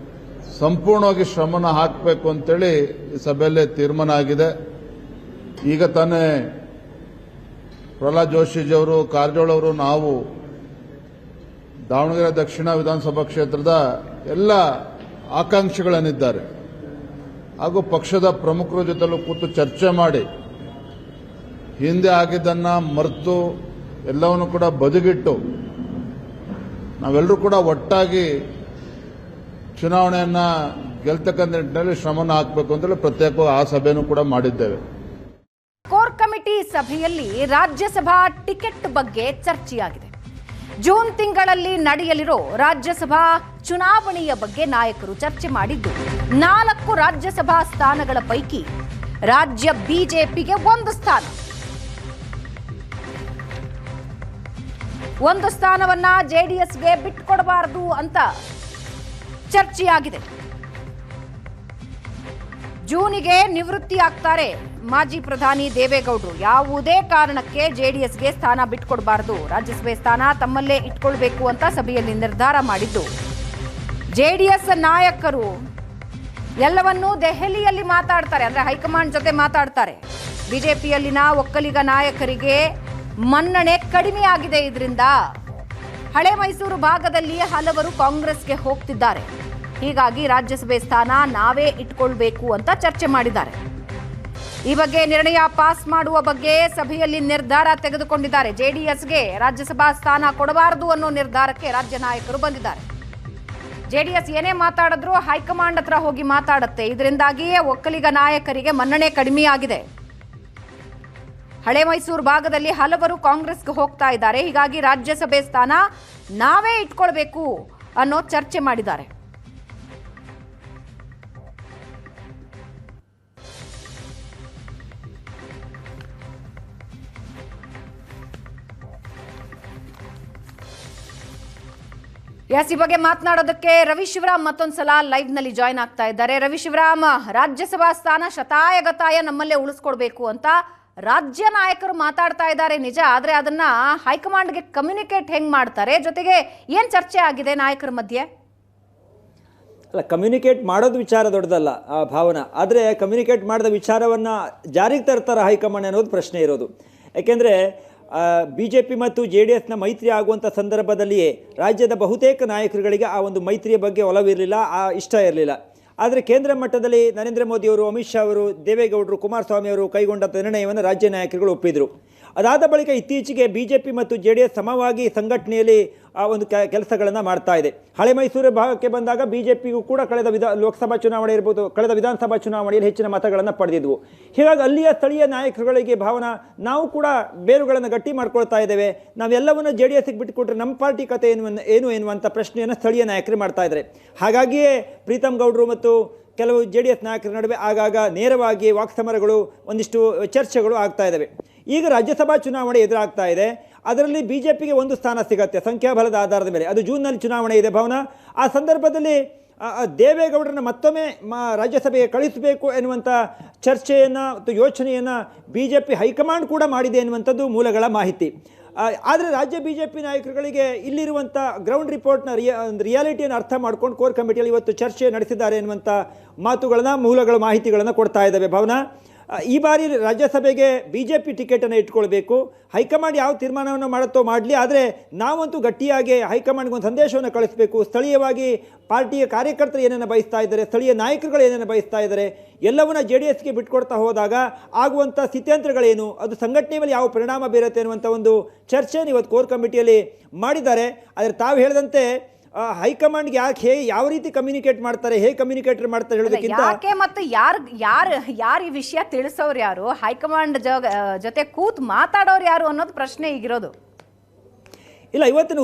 ಸಂಪೂರ್ಣವಾಗಿ ಶ್ರಮನ ಹಾಕಬೇಕು ಅಂತೇಳಿ ಈ ಸಭೆಯಲ್ಲಿ ತೀರ್ಮಾನ ಆಗಿದೆ. ಈಗ ತಾನೇ ಪ್ರಹ್ಲಾದ್ ಜೋಶಿಜಿಯವರು, ಕಾರಜೋಳ ಅವರು, ನಾವು ದಾವಣಗೆರೆ ದಕ್ಷಿಣ ವಿಧಾನಸಭಾ ಕ್ಷೇತ್ರದ ಎಲ್ಲ ಆಕಾಂಕ್ಷಿಗಳೇನಿದ್ದಾರೆ ಹಾಗೂ ಪಕ್ಷದ ಪ್ರಮುಖರ ಜೊತೆಲೂ ಕೂತು ಚರ್ಚೆ ಮಾಡಿ ಹಿಂದೆ ಆಗಿದ್ದನ್ನು ಮರೆತು ಎಲ್ಲವನ್ನು ಕೂಡ ಬದಿಗಿಟ್ಟು ನಾವೆಲ್ಲರೂ ಕೂಡ ಒಟ್ಟಾಗಿ ಚುನಾವಣೆಯನ್ನ ಗೆಲ್ತಕ್ಕಂಥ ನಿಟ್ಟಿನಲ್ಲಿ ಶ್ರಮನ ಹಾಕಬೇಕು ಅಂತೇಳಿ ಪ್ರತ್ಯೇಕವಾಗಿ ಆ ಸಭೆಯನ್ನು ಕೂಡ ಮಾಡಿದ್ದೇವೆ. ಕೋರ್ ಕಮಿಟಿ ಸಭೆಯಲ್ಲಿ ರಾಜ್ಯಸಭಾ ಟಿಕೆಟ್ ಬಗ್ಗೆ ಚರ್ಚೆಯಾಗಿದೆ. ಜೂನ್ ತಿಂಗಳಲ್ಲಿ ನಡೆಯಲಿರೋ ರಾಜ್ಯಸಭಾ ಚುನಾವಣೆಯ ಬಗ್ಗೆ ನಾಯಕರು ಚರ್ಚೆ ಮಾಡಿದ್ದು 4 ರಾಜ್ಯಸಭಾ ಸ್ಥಾನಗಳ ಪೈಕಿ ರಾಜ್ಯ ಬಿಜೆಪಿಗೆ ಒಂದು ಸ್ಥಾನವನ್ನ ಜೆಡಿಎಸ್ಗೆ ಬಿಟ್ಕೊಡಬಾರದು ಅಂತ ಚರ್ಚೆಯಾಗಿದೆ. ಜೂನಿಗೆ ನಿವೃತ್ತಿ ಆಗ್ತಾರೆ ಮಾಜಿ ಪ್ರಧಾನಿ ದೇವೇಗೌಡರು. ಯಾವುದೇ ಕಾರಣಕ್ಕೆ ಜೆಡಿಎಸ್ಗೆ ಸ್ಥಾನ ಬಿಟ್ಕೊಡಬಾರದು, ರಾಜ್ಯಸಭೆ ಸ್ಥಾನ ತಮ್ಮಲ್ಲೇ ಇಟ್ಕೊಳ್ಬೇಕು ಅಂತ ಸಭೆಯಲ್ಲಿ ನಿರ್ಧಾರ ಮಾಡಿದ್ದು ಜೆಡಿಎಸ್ ನಾಯಕರು ಎಲ್ಲವನ್ನೂ ದೆಹಲಿಯಲ್ಲಿ ಮಾತಾಡ್ತಾರೆ, ಅಂದ್ರೆ ಹೈಕಮಾಂಡ್ ಜೊತೆ ಮಾತಾಡ್ತಾರೆ. ಬಿಜೆಪಿಯಲ್ಲಿನ ಒಕ್ಕಲಿಗ ನಾಯಕರಿಗೆ ಮನ್ನಣೆ ಕಡಿಮೆ ಆಗಿದೆ. ಇದರಿಂದ ಹಳೆ ಮೈಸೂರು ಭಾಗದಲ್ಲಿ ಹಲವರು ಕಾಂಗ್ರೆಸ್ಗೆ ಹೋಗ್ತಿದ್ದಾರೆ. ಹೀಗಾಗಿ ರಾಜ್ಯಸಭೆ ಸ್ಥಾನ ನಾವೇ ಇಟ್ಕೊಳ್ಬೇಕು ಅಂತ ಚರ್ಚೆ ಮಾಡಿದ್ದಾರೆ. ಈ ಬಗ್ಗೆ ನಿರ್ಣಯ ಪಾಸ್ ಮಾಡುವ ಬಗ್ಗೆ ಸಭೆಯಲ್ಲಿ ನಿರ್ಧಾರ ತೆಗೆದುಕೊಂಡಿದ್ದಾರೆ. ಜೆಡಿಎಸ್ಗೆ ರಾಜ್ಯಸಭಾ ಸ್ಥಾನ ಕೊಡಬಾರದು ಅನ್ನೋ ನಿರ್ಧಾರಕ್ಕೆ ರಾಜ್ಯ ನಾಯಕರು ಬಂದಿದ್ದಾರೆ. ಜೆಡಿಎಸ್ ಏನೇ ಮಾತಾಡಿದ್ರು ಹೈಕಮಾಂಡ್ ಹತ್ರ ಹೋಗಿ ಮಾತಾಡುತ್ತೆ. ಇದರಿಂದಾಗಿಯೇ ಒಕ್ಕಲಿಗ ನಾಯಕರಿಗೆ ಮನ್ನಣೆ ಕಡಿಮೆಯಾಗಿದೆ. ಹಳೆ ಮೈಸೂರು ಭಾಗದಲ್ಲಿ ಹಲವರು ಕಾಂಗ್ರೆಸ್ಗೆ ಹೋಗ್ತಾ ಇದ್ದಾರೆ. ಹೀಗಾಗಿ ರಾಜ್ಯಸಭೆ ಸ್ಥಾನ ನಾವೇ ಇಟ್ಕೊಳ್ಬೇಕು ಅನ್ನೋ ಚರ್ಚೆ ಮಾಡಿದ್ದಾರೆ. ಈ ಬಗ್ಗೆ ಮಾತನಾಡೋದಕ್ಕೆ ರವಿ ಶಿವರಾಮ್ ಮತ್ತೊಂದ್ಸಲ ಲೈವ್ ನಲ್ಲಿ ಜಾಯ್ನ್ ಆಗ್ತಾ ಇದ್ದಾರೆ. ರವಿ ಶಿವರಾಮ್, ರಾಜ್ಯಸಭಾ ಸ್ಥಾನ ಶತಾಯಗತಾಯ ನಮ್ಮಲ್ಲೇ ಉಳಿಸ್ಕೊಡ್ಬೇಕು ಅಂತ ರಾಜ್ಯ ನಾಯಕರು ಮಾತಾಡ್ತಾ ಇದ್ದಾರೆ ನಿಜ, ಆದ್ರೆ ಅದನ್ನ ಹೈಕಮಾಂಡ್ಗೆ ಕಮ್ಯುನಿಕೇಟ್ ಹೆಂಗ್ ಮಾಡ್ತಾರೆ? ಜೊತೆಗೆ ಏನ್ ಚರ್ಚೆ ಆಗಿದೆ ನಾಯಕರ ಮಧ್ಯೆ? ಅಲ್ಲ, ಕಮ್ಯುನಿಕೇಟ್ ಮಾಡೋದು ವಿಚಾರ ದೊಡ್ಡದಲ್ಲ ಭಾವನಾ, ಆದರೆ ಕಮ್ಯುನಿಕೇಟ್ ಮಾಡಿದ ವಿಚಾರವನ್ನು ಜಾರಿಗೆ ತರ್ತಾರೆ ಹೈಕಮಾಂಡ್ ಅನ್ನೋದು ಪ್ರಶ್ನೆ ಇರೋದು. ಯಾಕೆಂದರೆ BJP ಮತ್ತು JDSನ ಮೈತ್ರಿ ಆಗುವಂಥ ಸಂದರ್ಭದಲ್ಲಿಯೇ ರಾಜ್ಯದ ಬಹುತೇಕ ನಾಯಕರುಗಳಿಗೆ ಆ ಒಂದು ಮೈತ್ರಿಯ ಬಗ್ಗೆ ಒಲವಿರಲಿಲ್ಲ, ಇಷ್ಟ ಇರಲಿಲ್ಲ. ಆದರೆ ಕೇಂದ್ರ ಮಟ್ಟದಲ್ಲಿ ನರೇಂದ್ರ ಮೋದಿಯವರು, ಅಮಿತ್ ಶಾ ಅವರು, ದೇವೇಗೌಡರು, ಕುಮಾರಸ್ವಾಮಿ ಅವರು ಕೈಗೊಂಡ ನಿರ್ಣಯವನ್ನು ರಾಜ್ಯ ನಾಯಕರುಗಳು ಒಪ್ಪಿದರು. ಅದಾದ ಬಳಿಕ ಇತ್ತೀಚೆಗೆ BJP ಮತ್ತು JDS ಸಮವಾಗಿ ಸಂಘಟನೆಯಲ್ಲಿ ಒಂದು ಕೆಲಸಗಳನ್ನು ಮಾಡ್ತಾ ಇದೆ. ಹಳೆ ಮೈಸೂರು ಭಾಗಕ್ಕೆ ಬಂದಾಗ BJPಗೂ ಕೂಡ ಕಳೆದ ಲೋಕಸಭಾ ಚುನಾವಣೆ ಇರ್ಬೋದು, ಕಳೆದ ವಿಧಾನಸಭಾ ಚುನಾವಣೆಯಲ್ಲಿ ಹೆಚ್ಚಿನ ಮತಗಳನ್ನು ಪಡೆದಿದ್ವು. ಹೀಗಾಗಿ ಅಲ್ಲಿಯ ಸ್ಥಳೀಯ ನಾಯಕರುಗಳಿಗೆ ಭಾವನಾ, ನಾವು ಕೂಡ ಬೇರುಗಳನ್ನು ಗಟ್ಟಿ ಮಾಡ್ಕೊಳ್ತಾ ಇದ್ದೇವೆ, ನಾವೆಲ್ಲವನ್ನು JDSಗೆ ಬಿಟ್ಟುಕೊಟ್ರೆ ನಮ್ಮ ಪಾರ್ಟಿ ಕತೆ ಏನು ಎನ್ನುವಂಥ ಪ್ರಶ್ನೆಯನ್ನು ಸ್ಥಳೀಯ ನಾಯಕರು ಮಾಡ್ತಾ ಇದ್ದಾರೆ. ಹಾಗಾಗಿಯೇ ಪ್ರೀತಮ್ ಗೌಡರು ಮತ್ತು ಕೆಲವು JDS ನಾಯಕರ ನಡುವೆ ಆಗಾಗ ನೇರವಾಗಿ ವಾಕ್ಸಮರಗಳು, ಒಂದಿಷ್ಟು ಚರ್ಚೆಗಳು ಆಗ್ತಾ ಇದ್ದಾವೆ. ಈಗ ರಾಜ್ಯಸಭಾ ಚುನಾವಣೆ ಎದುರಾಗ್ತಾ ಇದೆ. ಅದರಲ್ಲಿ BJPಗೆ ಒಂದು ಸ್ಥಾನ ಸಿಗತ್ತೆ ಸಂಖ್ಯಾಬಲದ ಆಧಾರದ ಮೇಲೆ. ಅದು ಜೂನ್ನಲ್ಲಿ ಚುನಾವಣೆ ಇದೆ ಭಾವನಾ. ಆ ಸಂದರ್ಭದಲ್ಲಿ ದೇವೇಗೌಡರನ್ನ ಮತ್ತೊಮ್ಮೆ ರಾಜ್ಯಸಭೆಗೆ ಕಳಿಸಬೇಕು ಎನ್ನುವಂಥ ಚರ್ಚೆಯನ್ನು ಮತ್ತು ಯೋಚನೆಯನ್ನು BJP ಹೈಕಮಾಂಡ್ ಕೂಡ ಮಾಡಿದೆ ಎನ್ನುವಂಥದ್ದು ಮೂಲಗಳ ಮಾಹಿತಿ. ಆದರೆ ರಾಜ್ಯ BJP ನಾಯಕರುಗಳಿಗೆ ಇಲ್ಲಿರುವಂಥ ಗ್ರೌಂಡ್ ರಿಪೋರ್ಟ್ನ ರಿಯಾಲಿಟಿಯನ್ನು ಅರ್ಥ ಮಾಡ್ಕೊಂಡು ಕೋರ್ ಕಮಿಟಿಯಲ್ಲಿ ಇವತ್ತು ಚರ್ಚೆ ನಡೆಸಿದ್ದಾರೆ ಎನ್ನುವಂಥ ಮಾತುಗಳನ್ನು, ಮೂಲಗಳ ಮಾಹಿತಿಗಳನ್ನು ಕೊಡ್ತಾ ಇದ್ದಾವೆ ಭಾವನಾ. ಈ ಬಾರಿ ರಾಜ್ಯಸಭೆಗೆ ಬಿಜೆಪಿ ಟಿಕೆಟನ್ನು ಇಟ್ಕೊಳ್ಬೇಕು. ಹೈಕಮಾಂಡ್ ಯಾವ ತೀರ್ಮಾನವನ್ನು ಮಾಡುತ್ತೋ ಮಾಡಲಿ, ಆದರೆ ನಾವಂತೂ ಗಟ್ಟಿಯಾಗಿ ಹೈಕಮಾಂಡ್ಗೆ ಒಂದು ಸಂದೇಶವನ್ನು ಕಳಿಸಬೇಕು. ಸ್ಥಳೀಯವಾಗಿ ಪಾರ್ಟಿಯ ಕಾರ್ಯಕರ್ತರು ಏನೇನು ಬಯಸ್ತಾ ಇದ್ದಾರೆ, ಸ್ಥಳೀಯ ನಾಯಕರುಗಳು ಏನೇನು ಬಯಸ್ತಾ ಇದ್ದಾರೆ, ಎಲ್ಲವನ್ನ JDSಗೆ ಬಿಟ್ಕೊಡ್ತಾ ಹೋದಾಗ ಆಗುವಂಥ ಸ್ಥಿತ್ಯಂತರಗಳೇನು, ಅದು ಸಂಘಟನೆ ಮೇಲೆ ಯಾವ ಪರಿಣಾಮ ಬೀರುತ್ತೆ ಅನ್ನುವಂಥ ಒಂದು ಚರ್ಚೆಯನ್ನು ಇವತ್ತು ಕೋರ್ ಕಮಿಟಿಯಲ್ಲಿ ಮಾಡಿದ್ದಾರೆ. ಆದರೆ ತಾವು ಹೇಳಿದಂತೆ ಹೈಕಮಾಂಡ್ಗೆ ಯಾವ ರೀತಿ ಕಮ್ಯುನಿಕೇಟ್ ಮಾಡ್ತಾರೆ, ಹೇಗೆ ಕಮ್ಯುನಿಕೇಟ್ ಮಾಡ್ತಾರೆ ಹೇಳೋದಕ್ಕಿಂತ ಯಾಕೆ ಮತ್ತು ಯಾರು ಈ ವಿಷಯ ತಿಳಿಸೋರು ಯಾರು, ಹೈಕಮಾಂಡ್ ಜೊತೆ ಕೂತ್ ಮಾತಾಡೋರು ಯಾರು ಅನ್ನೋದು ಪ್ರಶ್ನೆ ಈಗಿರೋದು. ಇಲ್ಲ, ಇವತ್ತಿನ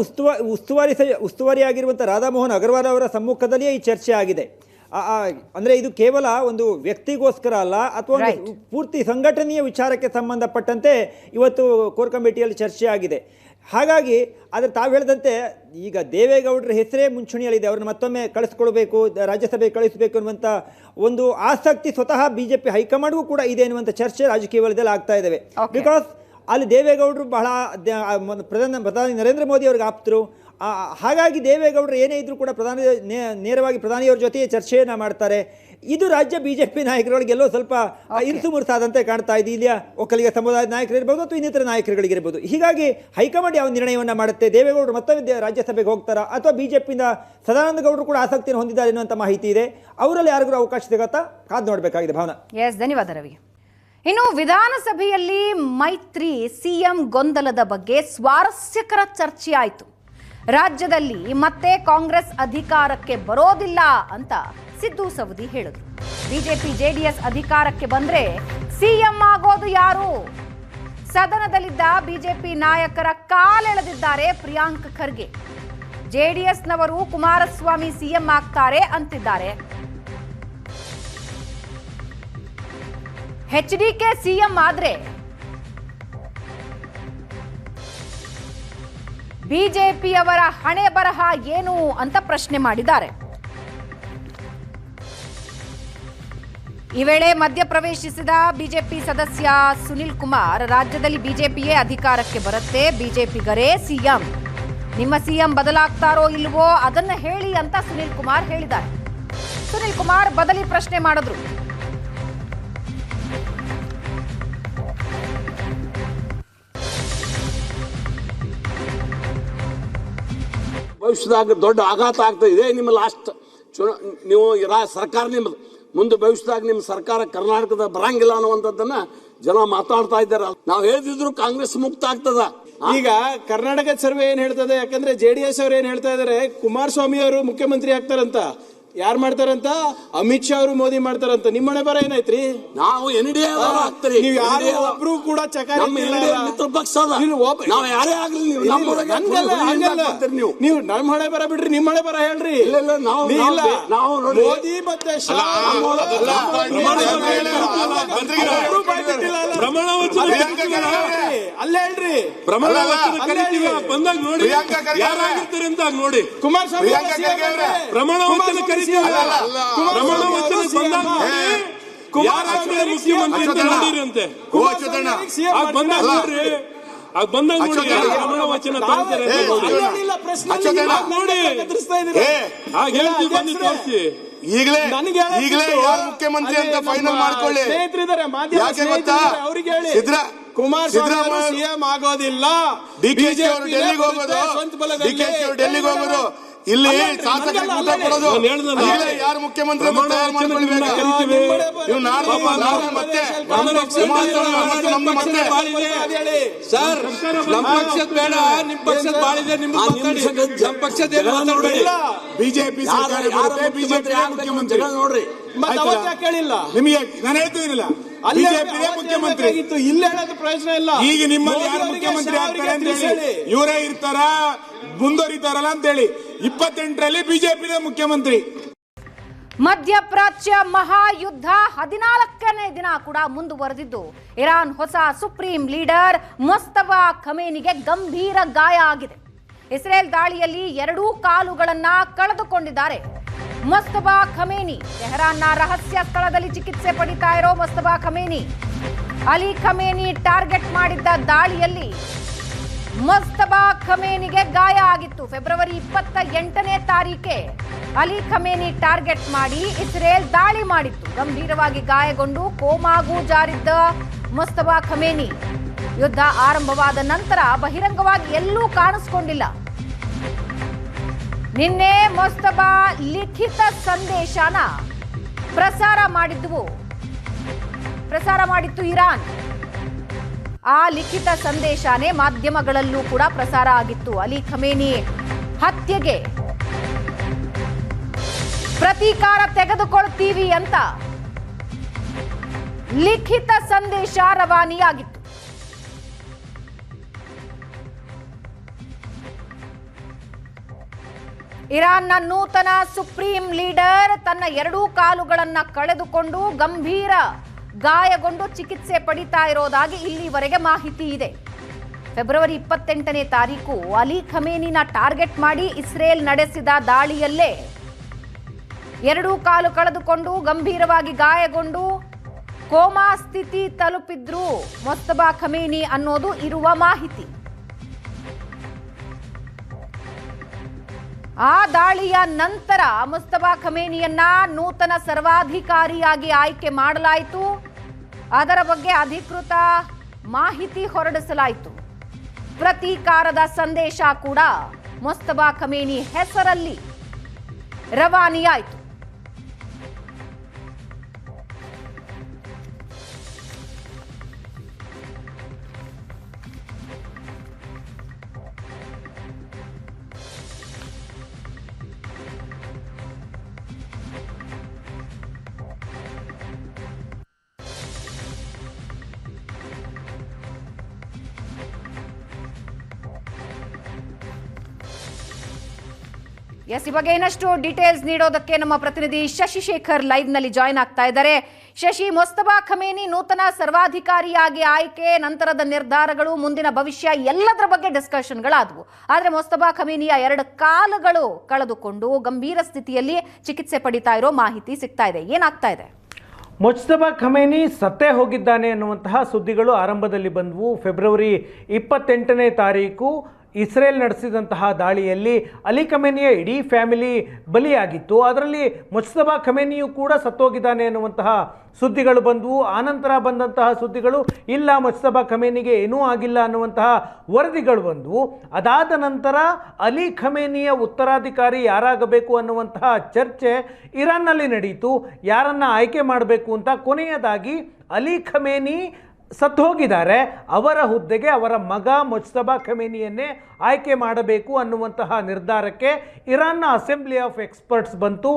ಉಸ್ತುವಾರಿಯಾಗಿರುವಂಥ ರಾಧಾಮೋಹನ್ ಅಗರ್ವಾಲ್ ಅವರ ಸಮ್ಮುಖದಲ್ಲಿಯೇ ಈ ಚರ್ಚೆ ಆಗಿದೆ. ಅಂದರೆ ಇದು ಕೇವಲ ಒಂದು ವ್ಯಕ್ತಿಗೋಸ್ಕರ ಅಲ್ಲ, ಅಥವಾ ಪೂರ್ತಿ ಸಂಘಟನೆಯ ವಿಚಾರಕ್ಕೆ ಸಂಬಂಧಪಟ್ಟಂತೆ ಇವತ್ತು ಕೋರ್ ಕಮಿಟಿಯಲ್ಲಿ ಚರ್ಚೆ ಆಗಿದೆ. ಹಾಗಾಗಿ ಆದರೆ ತಾವು ಹೇಳಿದಂತೆ ಈಗ ದೇವೇಗೌಡರ ಹೆಸರೇ ಮುಂಚೂಣಿಯಲ್ಲಿದೆ, ಅವ್ರನ್ನ ಮತ್ತೊಮ್ಮೆ ಕಳಿಸ್ಕೊಳ್ಬೇಕು, ರಾಜ್ಯಸಭೆಗೆ ಕಳಿಸಬೇಕು ಅನ್ನುವಂಥ ಒಂದು ಆಸಕ್ತಿ ಸ್ವತಃ BJP ಹೈಕಮಾಂಡ್ಗೂ ಕೂಡ ಇದೆ ಅನ್ನುವಂಥ ಚರ್ಚೆ ರಾಜಕೀಯ ವಲಯದಲ್ಲಿ ಆಗ್ತಾ ಇದ್ದಾವೆ. ಬಿಕಾಸ್ ಅಲ್ಲಿ ದೇವೇಗೌಡರು ಬಹಳ ಪ್ರಧಾನಿ ನರೇಂದ್ರ ಮೋದಿ ಅವ್ರಿಗೆ ಆಪ್ತರು. ಹಾಗಾಗಿ ದೇವೇಗೌಡರು ಏನೇ ಇದ್ರೂ ಕೂಡ ನೇರವಾಗಿ ಪ್ರಧಾನಿಯವ್ರ ಜೊತೆಯೇ ಚರ್ಚೆಯನ್ನು ಮಾಡ್ತಾರೆ. ಇದು ರಾಜ್ಯ BJP ನಾಯಕರುಗಳಿಗೆಲ್ಲೋ ಸ್ವಲ್ಪ ಇರಿಸು ಮುರುಸಾದಂತೆ ಕಾಣ್ತಾ ಇದೆ. ಇಲ್ಲಿಯ ಒಕ್ಕಲಿಗ ಸಮುದಾಯದ ನಾಯಕರಿರ್ಬೋದು ಅಥವಾ ಇನ್ನಿತರ ನಾಯಕರುಗಳಿಗಿರ್ಬೋದು. ಹೀಗಾಗಿ ಹೈಕಮಾಂಡ್ ಯಾವ ನಿರ್ಣಯವನ್ನು ಮಾಡುತ್ತೆ, ದೇವೇಗೌಡರು ಮತ್ತೊಮ್ಮೆ ರಾಜ್ಯಸಭೆಗೆ ಹೋಗ್ತಾರಾ ಅಥವಾ BJPಯಿಂದ ಸದಾನಂದ ಗೌಡರು ಕೂಡ ಆಸಕ್ತಿಯನ್ನು ಹೊಂದಿದ್ದಾರೆ ಎನ್ನುವಂಥ ಮಾಹಿತಿ ಇದೆ. ಅವರಲ್ಲಿ ಯಾರಿಗೂ ಅವಕಾಶ ಸಿಗುತ್ತಾ ಕಾದು ನೋಡಬೇಕಾಗಿದೆ. ಭಾವನಾ. ಎಸ್, ಧನ್ಯವಾದ ರವಿ. ಇನ್ನು ವಿಧಾನಸಭೆಯಲ್ಲಿ ಮೈತ್ರಿ ಸಿಎಂ ಗೊಂದಲದ ಬಗ್ಗೆ ಸ್ವಾರಸ್ಯಕರ ಚರ್ಚೆ ಆಯಿತು. ರಾಜ್ಯದಲ್ಲಿ ಮತ್ತೆ ಕಾಂಗ್ರೆಸ್ ಅಧಿಕಾರಕ್ಕೆ ಬರೋದಿಲ್ಲ ಅಂತ ಸಿದ್ದು ಸವದಿ ಹೇಳಿದ್ರು. ಬಿಜೆಪಿ JDS ಅಧಿಕಾರಕ್ಕೆ ಬಂದ್ರೆ ಸಿಎಂ ಆಗೋದು ಯಾರು? ಸದನದಲ್ಲಿದ್ದ ಬಿಜೆಪಿ ನಾಯಕರ ಕಾಲೆಳೆದಿದ್ದಾರೆ ಪ್ರಿಯಾಂಕ್ ಖರ್ಗೆ. JDSನವರು ಕುಮಾರಸ್ವಾಮಿ ಸಿಎಂ ಆಗ್ತಾರೆ ಅಂತಿದ್ದಾರೆ. HDK ಸಿಎಂ ಆದ್ರೆ ಬಿಜೆಪಿಯವರ ಹಣೆ ಬರಹ ಏನು ಅಂತ ಪ್ರಶ್ನೆ ಮಾಡಿದ್ದಾರೆ. ಈ ವೇಳೆ ಮಧ್ಯಪ್ರವೇಶಿಸಿದ ಬಿಜೆಪಿ ಸದಸ್ಯ ಸುನಿಲ್ ಕುಮಾರ್, ರಾಜ್ಯದಲ್ಲಿ ಬಿಜೆಪಿಯೇ ಅಧಿಕಾರಕ್ಕೆ ಬರುತ್ತೆ, ಬಿಜೆಪಿಗರೇ ಸಿಎಂ, ನಿಮ್ಮ ಸಿಎಂ ಬದಲಾಗ್ತಾರೋ ಇಲ್ವೋ ಅದನ್ನ ಹೇಳಿ ಅಂತ ಸುನಿಲ್ ಕುಮಾರ್ ಹೇಳಿದ್ದಾರೆ. ಸುನಿಲ್ ಕುಮಾರ್ ಬದಲಿ ಪ್ರಶ್ನೆ ಮಾಡಿದ್ರು. ಭವಿಷ್ಯದಾಗ ದೊಡ್ಡ ಆಘಾತ ಆಗ್ತಾ ಇದೆ. ನಿಮ್ಮ ಲಾಸ್ಟ್ ನೀವು ಸರ್ಕಾರ ನಿಮ್ಮದು ಮುಂದೆ ಭವಿಷ್ಯದಾಗ ನಿಮ್ಮ ಸರ್ಕಾರ ಕರ್ನಾಟಕದ ಬರಂಗಿಲ್ಲ ಅನ್ನುವಂಥದ್ದನ್ನ ಜನ ಮಾತಾಡ್ತಾ ಇದ್ದಾರೆ. ನಾವು ಹೇಳ್ತಿದ್ರು ಕಾಂಗ್ರೆಸ್ ಮುಕ್ತ ಆಗ್ತದ. ಈಗ ಕರ್ನಾಟಕ ಸರ್ವೆ ಏನ್ ಹೇಳ್ತದೆ, ಯಾಕಂದ್ರೆ JDS ಅವ್ರು ಏನ್ ಹೇಳ್ತಾ ಇದಾರೆ, ಕುಮಾರಸ್ವಾಮಿ ಅವರು ಮುಖ್ಯಮಂತ್ರಿ ಆಗ್ತಾರಂತ. ಯಾರು ಮಾಡ್ತಾರಂತ? ಅಮಿತ್ ಶಾ ಅವರು ಮೋದಿ ಮಾಡ್ತಾರಂತ. ನಿಮ್ಮ ಮನೆ ಬರ ಏನಾಯ್ತ್ರಿ? ನಾವು NDA ಆಗ್ತೀರಿ. ನೀವು ಯಾರು ಒಬ್ರು ಕೂಡ ಚಕಾರ ಮಿತ್ರ ಪಕ್ಷ ನಾವು ಯಾರೇ ಆಗ್ಲಿ ನೀವು ನಮ್ಮ ಹಣೆ ಬರ ಬಿಡ್ರಿ, ನಿಮ್ಮ ಹಣೆ ಬರ ಹೇಳ್ರಿ. ನಾವು ಮೋದಿ ಮತ್ತೆ ಶಾ ಅಲ್ಲೇ ಹೇಳ್ರಿ, ಬಂದಾಗ ನೋಡಿ ಯಾರಾಗಿರ್ತಾರೆ ಅಂತ ನೋಡಿ. ಕುಮಾರಸ್ವಾಮಿ ಪ್ರಮಾಣ ವಚನ ಕರಿತೀವಿ, ಪ್ರಮಾಣ ವಚನ ಬಂದಾಗ ಮುಖ್ಯಮಂತ್ರಿ ಅಂತ ನೋಡಿರಂತೆ. ಬಂದಾಗ ನೋಡ್ರಿ, ಬಂದಾಗ ನೋಡಿ ಪ್ರಮಾಣ ವಚನ ತರ್ತಾರೆ ನೋಡಿ. ಬನ್ನಿ ತೋರಿಸಿ. ಈಗಲೇ ಯಾರು ಮುಖ್ಯಮಂತ್ರಿ ಅಂತ ಫೈನಲ್ ಮಾಡ್ಕೊಳ್ಳಿ. ಸ್ನೇಹಿತರಿದ್ದಾರೆ, ಯಾಕೆ ಗೊತ್ತಾ? ಅವ್ರಿಗೆ ಹೇಳಿ ಕುಮಾರಸ್ವಾಮಿ ಸಿಎಂ ಆಗೋದಿಲ್ಲ, DKC ಅವರು ಡೆಲ್ಲಿಗೆ ಹೋಗೋದು, DKC ಅವರು ಡೆಲ್ಲಿಗೆ ಹೋಗೋದು, ಇಲ್ಲಿ ಶಾಸಕರಿಗೆ ಊಟ ಕೊಡೋದು. ಯಾರು ಮುಖ್ಯಮಂತ್ರಿ ಸರ್, ನಮ್ಮ ಪಕ್ಷದ ಬೇಡ, ನಿಮ್ ಪಕ್ಷದ ಬಾಳಿದೆ, ನಿಮ್ಮ ಪಕ್ಷದ ಬಿಜೆಪಿ ಮುಖ್ಯಮಂತ್ರಿ ನೋಡ್ರಿ. ಕೇಳಿಲ್ಲ ನಿಮಗೆ ನಾನು ಹೇಳ್ತಿದ್ದೀನಿಲ್ಲ, ಬಿಜೆಪಿ ಮುಖ್ಯಮಂತ್ರಿ ಇಲ್ಲಿ ಹೇಳೋದು ಪ್ರಯೋಜನ ಇಲ್ಲ. ಈಗ ನಿಮ್ಮಲ್ಲಿ ಯಾರು ಮುಖ್ಯಮಂತ್ರಿ ಆಗ್ತಾರೆ ಅಂತ ಹೇಳಿ ಇವರೇ ಇರ್ತಾರ, ಮುಂದುವರಿತಾರಲ್ಲ ಅಂತ ಹೇಳಿ 28ರಲ್ಲಿ ಬಿಜೆಪಿನೇ ಮುಖ್ಯಮಂತ್ರಿ. ಮಧ್ಯಪ್ರಾಚ್ಯ ಮಹಾಯುದ್ಧ 14ನೇ ದಿನ ಕೂಡ ಮುಂದುವರೆದಿದ್ದು, ಇರಾನ್ ಹೊಸ ಸುಪ್ರೀಂ ಲೀಡರ್ ಮುಸ್ತಫಾ ಖಮೇನಿಗೆ ಗಂಭೀರ ಗಾಯ ಆಗಿದೆ. ಇಸ್ರೇಲ್ ದಾಳಿಯಲ್ಲಿ 2 ಕಾಲುಗಳನ್ನ ಕಳೆದುಕೊಂಡಿದ್ದಾರೆ ಮುಸ್ತಫಾ ಖಮೇನಿ. ತೆಹರಾನ್ನ ರಹಸ್ಯ ಸ್ಥಳದಲ್ಲಿ ಚಿಕಿತ್ಸೆ ಪಡಿತಾ ಇರೋ Mustafa Khamenei, Ali Khamenei target ಮಾಡಿದ್ದ ದಾಳಿಯಲ್ಲಿ ಮುಸ್ತಫಾ ಖಮೇನಿಗೆ ಗಾಯ ಆಗಿತ್ತು. ಫೆಬ್ರವರಿ 28ನೇ ತಾರೀಕೆ ಅಲಿ ಖಮೇನಿ ಟಾರ್ಗೆಟ್ ಮಾಡಿ ಇಸ್ರೇಲ್ ದಾಳಿ ಮಾಡಿತ್ತು. ಗಂಭೀರವಾಗಿ ಗಾಯಗೊಂಡು ಕೋಮಾಗೂ ಜಾರಿದ್ದ ಮುಸ್ತಫಾ ಖಮೇನಿ ಯುದ್ಧ ಆರಂಭವಾದ ನಂತರ ಬಹಿರಂಗವಾಗಿ ಎಲ್ಲೂ ಕಾಣಿಸಿಕೊಂಡಿಲ್ಲ. ನಿನ್ನೆ ಮುಸ್ತಫಾ ಲಿಖಿತ ಸಂದೇಶನ ಪ್ರಸಾರ ಮಾಡಿತ್ತು ಇರಾನ್. ಆ ಲಿಖಿತ ಸಂದೇಶನೇ ಮಾಧ್ಯಮಗಳಲ್ಲೂ ಕೂಡ ಪ್ರಸಾರ ಆಗಿತ್ತು. ಅಲಿ ಖಮೇನಿ ಹತ್ಯೆಗೆ ಪ್ರತೀಕಾರ ತೆಗೆದುಕೊಳ್ತೀವಿ ಅಂತ ಲಿಖಿತ ಸಂದೇಶ ರವಾನೆಯಾಗಿತ್ತು. ಇರಾನ್ನ ನೂತನ ಸುಪ್ರೀಂ ಲೀಡರ್ ತನ್ನ 2 ಕಾಲುಗಳನ್ನ ಕಳೆದುಕೊಂಡು ಗಂಭೀರ ಗಾಯಗೊಂಡು ಚಿಕಿತ್ಸೆ ಪಡಿತಾ ಇರೋದಾಗಿ ಇಲ್ಲಿವರೆಗೆ ಮಾಹಿತಿ ಇದೆ. ಫೆಬ್ರವರಿ 28ನೇ ತಾರೀಕು ಅಲಿ ಖಮೇನಿನ ಟಾರ್ಗೆಟ್ ಮಾಡಿ ಇಸ್ರೇಲ್ ನಡೆಸಿದ ದಾಳಿಯಲ್ಲೇ 2 ಕಾಲು ಕಳೆದುಕೊಂಡು ಗಂಭೀರವಾಗಿ ಗಾಯಗೊಂಡು ಕೋಮಾ ಸ್ಥಿತಿ ತಲುಪಿದ್ರು ಮುಸ್ತಫಾ ಖಮೇನಿ ಅನ್ನೋದು ಇರುವ ಮಾಹಿತಿ. ಆ ದಾಳಿಯ ನಂತರ ಮುಸ್ತಫಾ ಖಮೇನಿಯನ್ನ ನೂತನ ಸರ್ವಾಧಿಕಾರಿಯಾಗಿ ಆಯ್ಕೆ ಮಾಡಲಾಯಿತು. ಅದರ ಬಗ್ಗೆ ಅಧಿಕೃತ ಮಾಹಿತಿ ಹೊರಡಿಸಲಾಯಿತು. ಪ್ರತೀಕಾರದ ಸಂದೇಶ ಕೂಡ ಮುಸ್ತಫಾ ಖಮೇನಿ ಹೆಸರಲ್ಲಿ ರವಾನೆಯಾಯಿತು. ಈ ಬಗ್ಗೆ ಇನ್ನಷ್ಟು ಡೀಟೇಲ್ಸ್ ನೀಡೋದಕ್ಕೆ ನಮ್ಮ ಪ್ರತಿನಿಧಿ ಶಶಿಶೇಖರ್ ಲೈವ್ ನಲ್ಲಿ ಜಾಯಿನ್ ಆಗ್ತಾ ಇದ್ದಾರೆ. ಶಶಿ, ಮುಸ್ತಫಾ ಖಮೇನಿ ನೂತನ ಸರ್ವಾಧಿಕಾರಿಯಾಗಿ ಆಯ್ಕೆ, ನಂತರದ ನಿರ್ಧಾರಗಳು, ಮುಂದಿನ ಭವಿಷ್ಯ ಎಲ್ಲದರ ಬಗ್ಗೆ ಡಿಸ್ಕಷನ್ಗಳಾದವು. ಆದರೆ ಮುಸ್ತಫಾ ಖಮೇನಿಯ 2 ಕಾಲುಗಳು ಕಳೆದುಕೊಂಡು ಗಂಭೀರ ಸ್ಥಿತಿಯಲ್ಲಿ ಚಿಕಿತ್ಸೆ ಪಡಿತಾ ಇರೋ ಮಾಹಿತಿ ಸಿಗ್ತಾ ಇದೆ. ಏನಾಗ್ತಾ ಇದೆ? ಮುಜ್ತಬಾ ಖಮೇನಿ ಸತ್ತೇ ಹೋಗಿದ್ದಾನೆ ಅನ್ನುವಂತಹ ಸುದ್ದಿಗಳು ಆರಂಭದಲ್ಲಿ ಬಂದವು. ಫೆಬ್ರವರಿ 28ನೇ ತಾರೀಕು ಇಸ್ರೇಲ್ ನಡೆಸಿದಂತಹ ದಾಳಿಯಲ್ಲಿ ಅಲಿ ಖಮೇನಿಯ ಇಡೀ ಫ್ಯಾಮಿಲಿ ಬಲಿಯಾಗಿತ್ತು. ಅದರಲ್ಲಿ ಮುಜ್ತಬಾ ಖಮೇನಿಯು ಕೂಡ ಸತ್ತೋಗಿದ್ದಾನೆ ಅನ್ನುವಂತಹ ಸುದ್ದಿಗಳು ಬಂದವು. ಆನಂತರ ಬಂದಂತಹ ಸುದ್ದಿಗಳು ಇಲ್ಲ, ಮುಜ್ತಬಾ ಖಮೇನಿಗೆ ಏನೂ ಆಗಿಲ್ಲ ಅನ್ನುವಂತಹ ವರದಿಗಳು ಬಂದವು. ಅದಾದ ನಂತರ ಅಲಿ ಖಮೇನಿಯ ಉತ್ತರಾಧಿಕಾರಿ ಯಾರಾಗಬೇಕು ಅನ್ನುವಂತಹ ಚರ್ಚೆ ಇರಾನ್ನಲ್ಲಿ ನಡೆಯಿತು. ಯಾರನ್ನು ಆಯ್ಕೆ ಮಾಡಬೇಕು ಅಂತ. ಕೊನೆಯದಾಗಿ ಅಲಿ ಖಮೇನಿ ಸತ್ತು ಹೋಗಿದ್ದಾರೆ, ಅವರ ಹುದ್ದೆಗೆ ಅವರ ಮಗ ಮುಜ್ತಬಾ ಖಮೇನಿಯನ್ನೇ ಆಯ್ಕೆ ಮಾಡಬೇಕು ಅನ್ನುವಂತಹ ನಿರ್ಧಾರಕ್ಕೆ ಇರಾನ್ನ ಅಸೆಂಬ್ಲಿ ಆಫ್ ಎಕ್ಸ್ಪರ್ಟ್ಸ್ ಬಂತು.